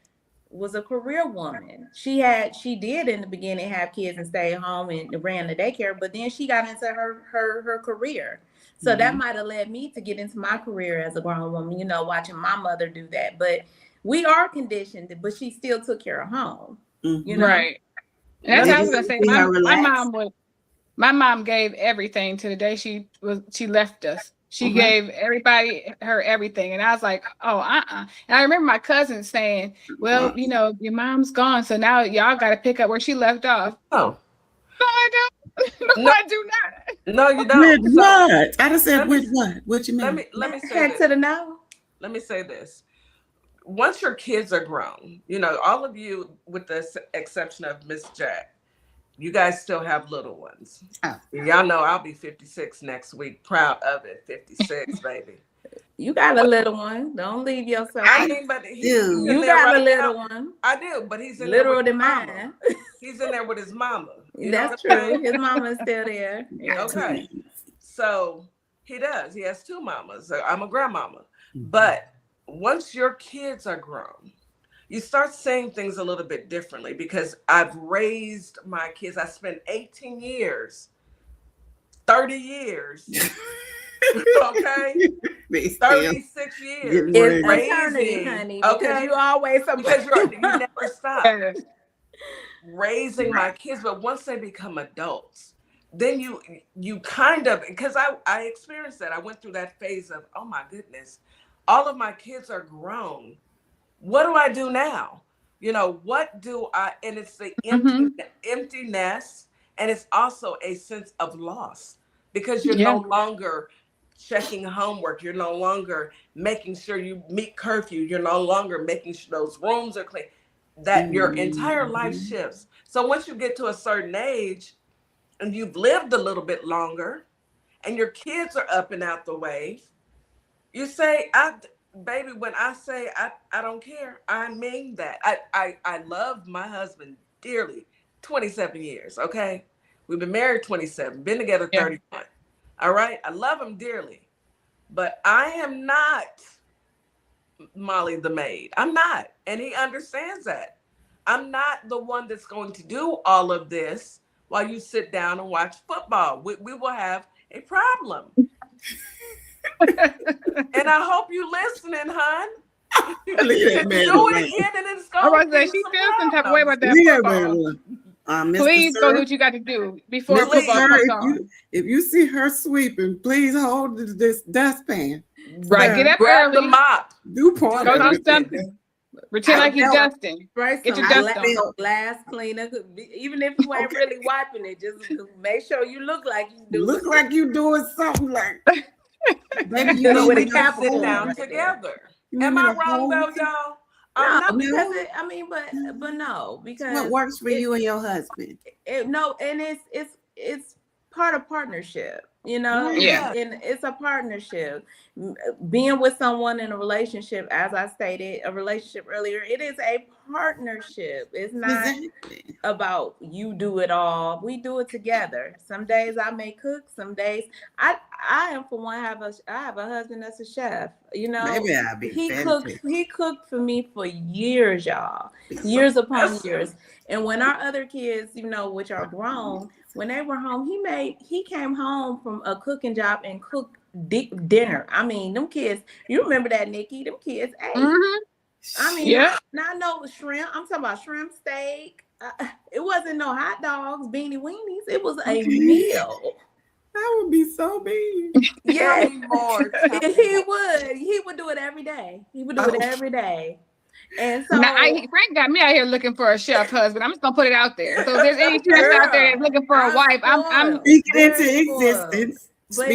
was a career woman. She did in the beginning have kids and stay at home and ran the daycare, but then she got into her career. So that might have led me to get into my career as a grown woman, watching my mother do that. But we are conditioned, but she still took care of home. Right. And that's what I was gonna say. My mom gave everything to the day she left us. She gave everybody her everything. And I was like, oh, And I remember my cousin saying, well, you know, your mom's gone. So now y'all got to pick up where she left off. Oh. No, I don't. No, I do not. No, you don't. With what? I just said with what? What you mean? Let me say Head this. to the no. Let me say this. Once your kids are grown, you know, all of you, with the exception of Miss Jack, you guys still have little ones. Oh. Y'all know I'll be 56 next week. Proud of it. 56, baby. You got a little one. Don't leave yourself. I mean, but you got a little one. I do, but he's in literal there than mine. He's in there with his mama. That's true. His mama is still there. Yeah. Okay. So he does. He has two mamas. I'm a grandmama. But once your kids are grown, you start saying things a little bit differently, because I've raised my kids. I spent 18 years, 30 years, okay? 36 years. It's eternity, honey, because you always because you never stop raising my kids. But once they become adults, then you kind of, because I experienced that. I went through that phase of, oh my goodness, all of my kids are grown. What do I do now? You know, what do I, and it's the emptiness, and it's also a sense of loss, because you're no longer checking homework. You're no longer making sure you meet curfew. You're no longer making sure those rooms are clean. That your entire life shifts. So once you get to a certain age and you've lived a little bit longer and your kids are up and out the way, you say, baby, when I say I don't care, I mean that. I love my husband dearly. 27 years, okay? We've been married 27, been together 31. All right? I love him dearly. But I am not Molly the maid. I'm not. And he understands that. I'm not the one that's going to do all of this while you sit down and watch football. We will have a problem. And I hope you listening, hon. Do it again and it's going to be she feels some type of way about that football. Please go do what you got to do before football comes on. If you see her sweeping, please hold this dustpan. Right, get up grab early. the mop. Do part go of do something. Pretend like you're dusting. Right, get your dust on. Glass cleaner. Even if you ain't really wiping it, just make sure you look like you do. Look like you doing something like. Maybe you know, we can sit down together. Am I wrong though, y'all? No, because but no, because what works for you and your husband. It's part of partnership, you know. Yeah, and it's a partnership. Being with someone in a relationship, as I stated, a relationship earlier, it is a partnership. It's not about you do it all. We do it together. Some days I may cook. Some days I am, for one, I have a husband that's a chef. You know, maybe I'll be he cooked for me for years, y'all, years upon years. And when our other kids, you know, which are grown, when they were home, he came home from a cooking job and cooked dinner. I mean, them kids, you remember that, Nikki? Them kids ate. I mean, now I know it was shrimp. I'm talking about shrimp steak. It wasn't no hot dogs, beanie weenies. It was a meal. That would be so big. Yeah, he would do it every day. He would do it every day. And so now, Frank got me out here looking for a chef husband. I'm just gonna put it out there. So if there's any chefs out there that's looking for a wife, I'm speaking into existence. But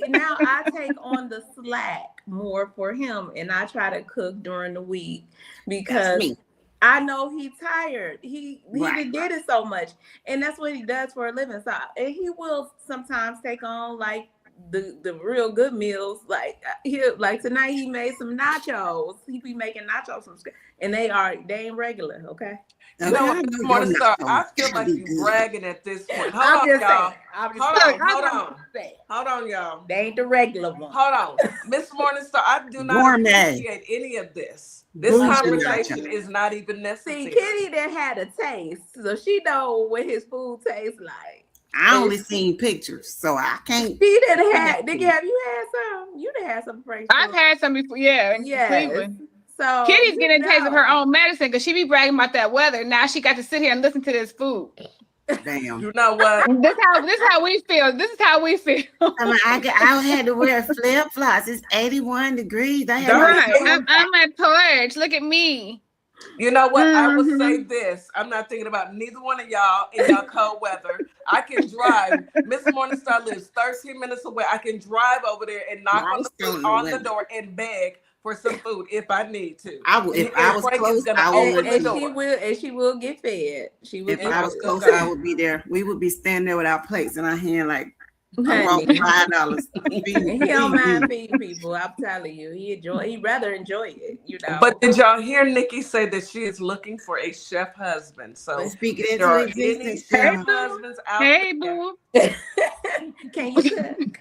now I take on the slack more for him, and I try to cook during the week because I know he's tired. He did it so much, and that's what he does for a living. So, and he will sometimes take on like the real good meals. Like tonight, he made some nachos. He be making nachos from scratch, and they ain't regular. Okay. You know what, Morning Star, I feel like you're bragging at this point. Hold on, y'all. Hold on, y'all. They ain't the regular one. Hold on. Miss Morning Star, I do not appreciate any of this. This conversation is not even necessary. See, Kitty done had a taste, so she know what his food tastes like. I only seen pictures, so I can't. She didn't have. Nikki, have you had some? You done had some. I've had some before. Yeah, in Cleveland. So Kitty's getting a taste of her own medicine because she be bragging about that weather. Now she got to sit here and listen to this food. Damn. You know what? This how we feel. This is how we feel. I had to wear flip flops. It's 81 degrees. I had Right. I'm at porch. Look at me. You know what? I will say this. I'm not thinking about neither one of y'all in y'all cold weather. I can drive. Miss Morningstar lives 13 minutes away. I can drive over there and knock on the door and beg for some food if I need to. If I was close, I would. And she will get fed. She will. If I was close, I would be there. We would be standing there with our plates in our hand, like $5. He don't mind feeding people. I'm telling you, he'd rather enjoy it. You know. But did y'all hear Nikki say that she is looking for a chef husband? So speaking there are any chef husbands out there. Boo. Can you cook?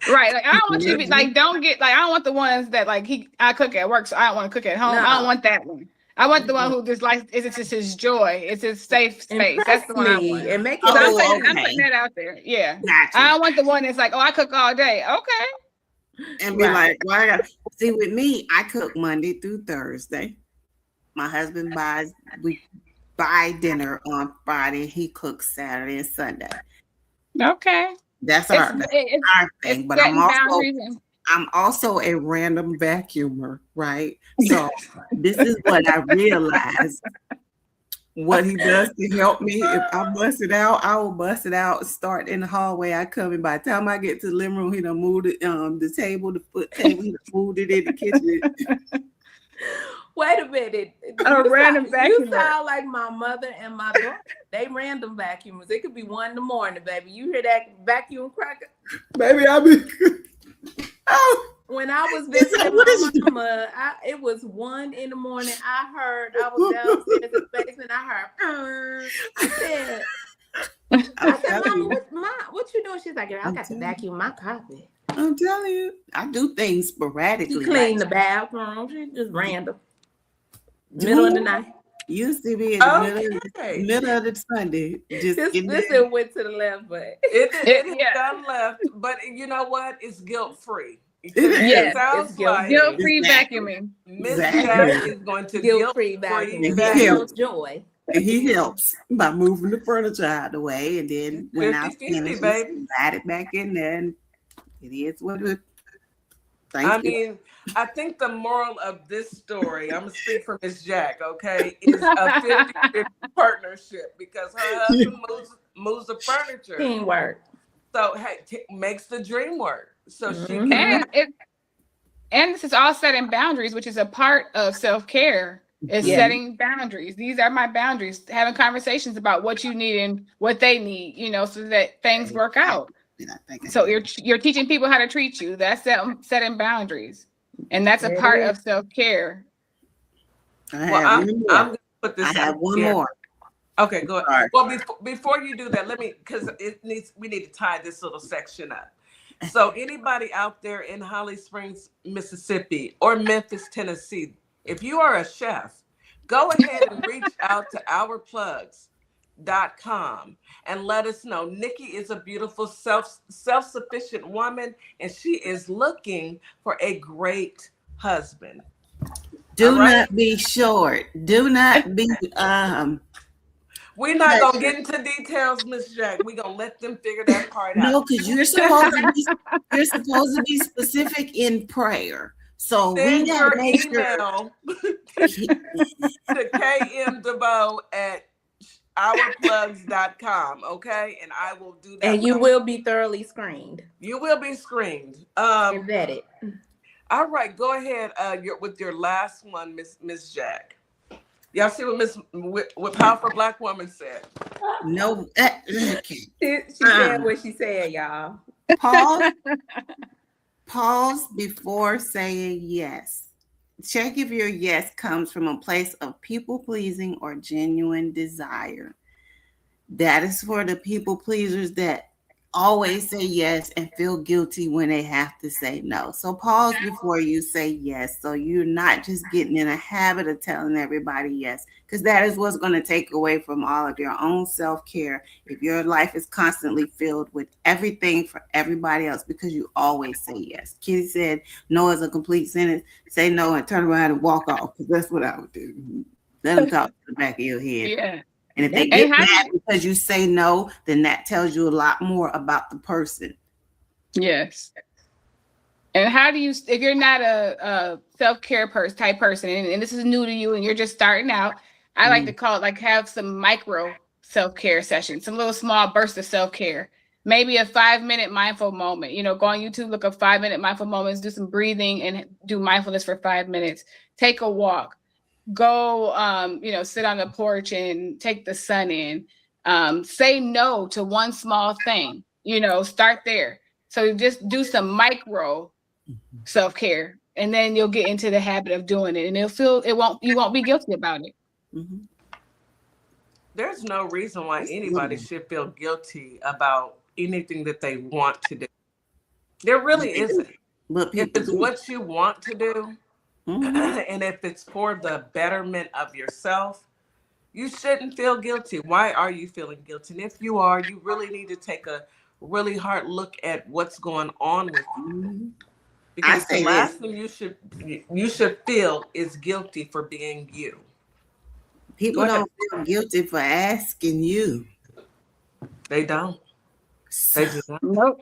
Right. Like I don't want you to be like, don't get like I don't want the ones that like I cook at work, so I don't want to cook at home. No. I don't want that one. I want the one who just like it's just his joy. It's his safe space. That's the one I want. And make I'm putting that out there. Yeah. Gotcha. I don't want the one that's like, oh, I cook all day. Okay. And be like, well, I got see with me, I cook Monday through Thursday. My husband we buy dinner on Friday. He cooks Saturday and Sunday. Okay. That's our thing. But I'm also a random vacuumer, right? So this is what I realized. What he does to help me, if I bust it out, I will bust it out. Start in the hallway. I come in. By the time I get to the living room, he done moved the table, the foot table. He done moved it in the kitchen. Wait a minute. Random vacuumer. You sound like my mother and my daughter. They random vacuumers. It could be 1 in the morning, baby. You hear that vacuum cracker? Baby, I be. Oh. When I was visiting my mama, it was 1 in the morning. I was downstairs in the basement. I said, Mama, what you doing? She's like, I got to vacuum my carpet. I'm telling you, I do things sporadically. She clean the bathroom. She just random. Middle of the night. You see me in the middle of the Sunday. Just this went to the left, but it done left. But you know what? It's guilt free. Yes, it's guilt free vacuuming. Miss Jack is going to guilt free vacuuming. Joy. And he helps by moving the furniture out of the way, and then when I finish, slide it back in there, and it is what it is. I think the moral of this story, I'm going to speak for Miss Jack, okay, is a 50-50 partnership because her husband moves the furniture. Teamwork. So, hey, makes the dream work. So she can. And this is all setting boundaries, which is a part of self-care, is setting boundaries. These are my boundaries, having conversations about what you need and what they need, so that things work out. So you're teaching people how to treat you. That's setting boundaries. And that's a part of self-care. I'm going to put this I have one more. Okay, go ahead. Right. Well, before you do that, because we need to tie this little section up. So anybody out there in Holly Springs, Mississippi, or Memphis, Tennessee, if you are a chef, go ahead and reach out to ourplugsllc.com and let us know. Nikki is a beautiful self-sufficient woman, and she is looking for a great husband. Do not be short. Do not be We're not gonna get into details, Miss Jack. We're gonna let them figure that part out. No, because you're supposed to be specific in prayer. So send your email to kmdevoe@ourplugs.com, okay? And I will do that. And you will be thoroughly screened. You will be screened. And vetted. All right, go ahead. With your last one, Miss Jack. Y'all see what powerful Black woman said? No, she said what she said, y'all. Pause before saying yes. Check if your yes comes from a place of people pleasing or genuine desire. That is for the people pleasers that always say yes and feel guilty when they have to say no. So pause before you say yes, so you're not just getting in a habit of telling everybody yes, because that is what's going to take away from all of your own self-care if your life is constantly filled with everything for everybody else because you always say yes. Kitty said no is a complete sentence. Say no and turn around and walk off, because that's what I would do. Let them talk to the back of your head. Yeah. And if they get mad because you say no, then that tells you a lot more about the person. Yes. And how do you, if you're not a self-care type person, and this is new to you and you're just starting out, I like to call it like have some micro self-care sessions, some little small bursts of self-care. Maybe a 5-minute mindful moment. Go on YouTube, look up 5-minute mindful moments, do some breathing and do mindfulness for 5 minutes. Take a walk. Go, sit on the porch and take the sun in. Say no to one small thing. Start there. So just do some micro self-care, and then you'll get into the habit of doing it, and you won't be guilty about it. Mm-hmm. There's no reason why anybody should feel guilty about anything that they want to do. There really isn't. If it's what you want to do, and if it's for the betterment of yourself, you shouldn't feel guilty. Why are you feeling guilty? And if you are, you really need to take a really hard look at what's going on with you. Because the last thing you should feel is guilty for being you. People don't feel guilty for asking you. They don't. They do not. Nope.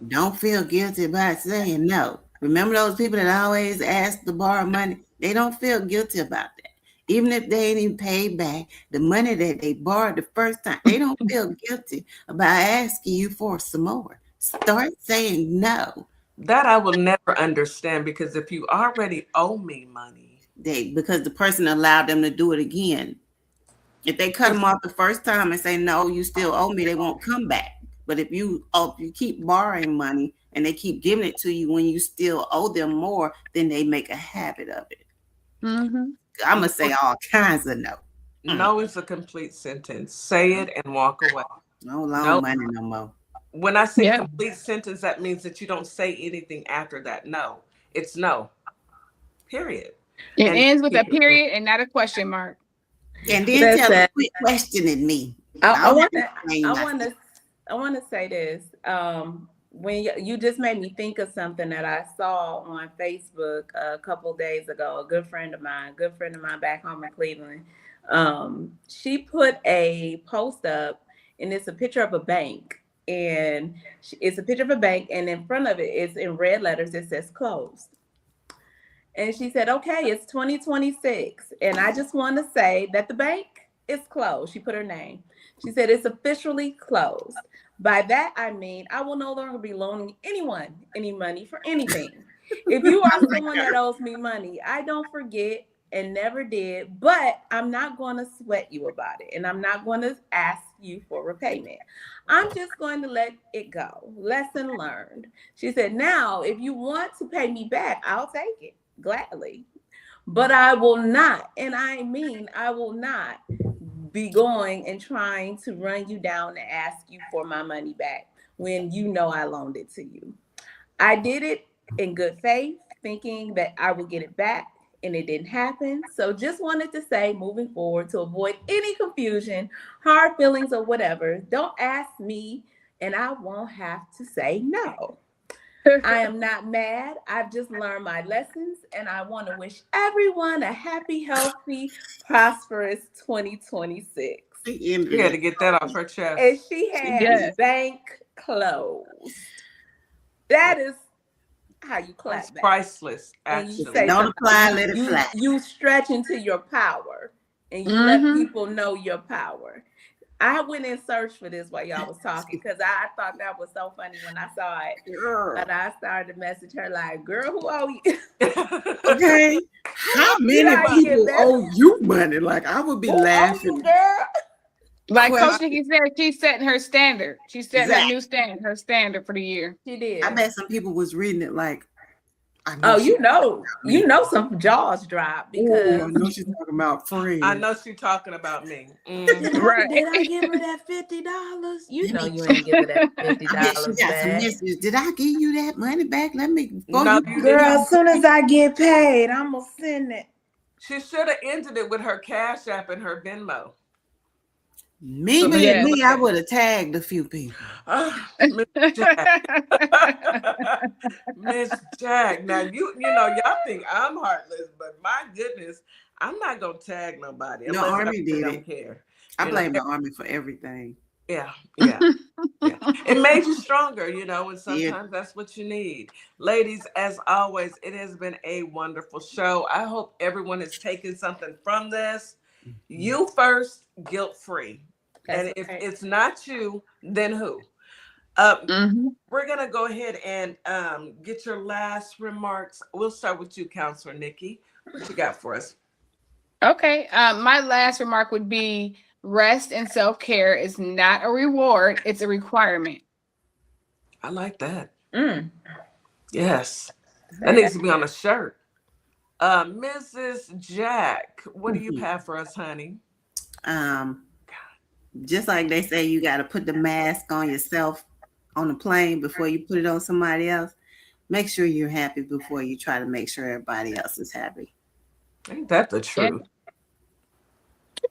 Don't feel guilty about saying no. Remember those people that always ask to borrow money? They don't feel guilty about that. Even if they ain't even paid back the money that they borrowed the first time, they don't feel guilty about asking you for some more. Start saying no. That I will never understand, because if you already owe me money, because the person allowed them to do it again. If they cut them off the first time and say no, you still owe me, they won't come back. But if you keep borrowing money and they keep giving it to you when you still owe them more, then they make a habit of it. Mm-hmm. I'm gonna say all kinds of no. No is a complete sentence. Say it and walk away. No loan money no more. When I say complete sentence, that means that you don't say anything after that. No, it's no. Period. It ends with a period and not a question mark. And then tell them, quit questioning me. I want to say this. When you just made me think of something that I saw on Facebook a couple of days ago. A good friend of mine back home in Cleveland. She put a post up, and it's a picture of a bank. And it's a picture of a bank, and in front of it is in red letters, it says closed. And she said, okay, it's 2026. And I just want to say that the bank is closed. She put her name. She said, it's officially closed. By that, I mean, I will no longer be loaning anyone any money for anything. If you are someone that owes me money, I don't forget and never did, but I'm not going to sweat you about it. And I'm not going to ask you for repayment. I'm just going to let it go. Lesson learned. She said, now, if you want to pay me back, I'll take it gladly. But I will not, and I mean, I will not be going and trying to run you down and ask you for my money back when you know I loaned it to you. I did it in good faith, thinking that I would get it back, and it didn't happen. So just wanted to say, moving forward, to avoid any confusion, hard feelings, or whatever, don't ask me, and I won't have to say no. I am not mad. I've just learned my lessons, and I want to wish everyone a happy, healthy, prosperous 2026. She had to get that off her chest. And she had bank closed. That is how you clap. That's priceless. Actually, don't apply, let it fly. You stretch into your power, and you let people know your power. I went and searched for this while y'all was talking, because I thought that was so funny when I saw it. But I started to message her like, girl, who owe you? Okay. How many people owe you money? Like, I would be laughing. Girl? Like Coach Nikki said, she's setting her standard. She set her standard for the year. She did. I bet some people was reading it like, you know some jaws dropped, because I know she's talking about friends. I know she's talking about me. Right. Did I give her that $50? You know you ain't give her that $50 back. Some messages. Did I give you that money back? Let me girl, as soon as I get paid, I'm gonna send it. She should have ended it with her Cash App and her Venmo. Me, I would have tagged a few people. Miss Jack. Now you know y'all think I'm heartless, but my goodness, I'm not gonna tag nobody. No, Army did don't it. Care. I blame the Army for everything. Yeah. It made you stronger, and Yeah. sometimes that's what you need. Ladies, as always, it has been a wonderful show. I hope everyone has taken something from this. You first, guilt-free. And if it's not you, then who? We're going to go ahead and get your last remarks. We'll start with you, Counselor Nikki. What you got for us? Okay. My last remark would be rest and self-care is not a reward. It's a requirement. I like that. Yes. That needs to be on a shirt. Mrs. Jack, what do you have for us, honey? Just like they say, you got to put the mask on yourself on the plane before you put it on somebody else. Make sure you're happy before you try to make sure everybody else is happy. Ain't that the truth?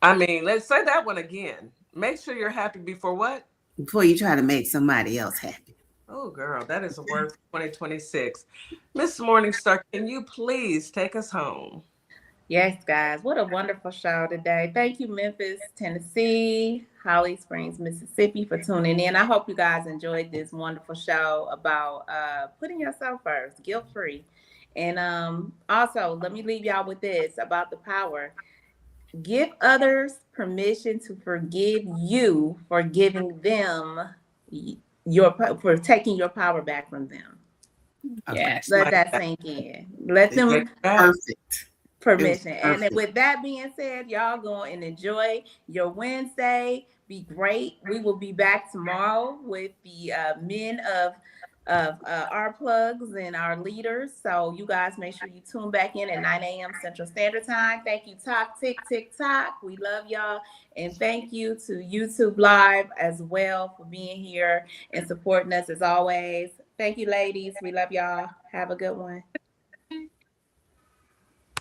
I mean, let's say that one again. Make sure you're happy before what? Before you try to make somebody else happy. Oh, girl, that is a word for 2026. Miss Morningstar, can you please take us home? Yes, guys. What a wonderful show today. Thank you, Memphis, Tennessee, Holly Springs, Mississippi, for tuning in. I hope you guys enjoyed this wonderful show about putting yourself first, guilt-free. And also, let me leave y'all with this about the power. Give others permission to forgive you for giving them for taking your power back from them. Yes. Let that sink in. Let them perfect permission. And with that being said, y'all go and enjoy your Wednesday. Be great. We will be back tomorrow with the men of our plugs and our leaders. So you guys make sure you tune back in at 9 a.m. Central Standard Time. Thank you, TikTok. We love y'all. And thank you to YouTube Live as well for being here and supporting us as always. Thank you, ladies. We love y'all. Have a good one.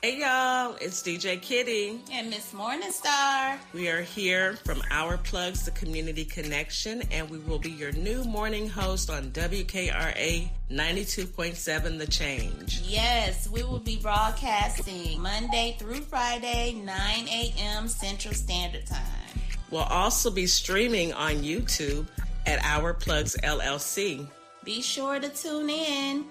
Hey y'all, it's DJ Kitty and Miss Morningstar. We are here from Our Plugs, the Community Connection, and we will be your new morning host on WKRA 92.7 The Change. Yes, we will be broadcasting Monday through Friday, 9 a.m. Central Standard Time. We'll also be streaming on YouTube at Our Plugs LLC. Be sure to tune in.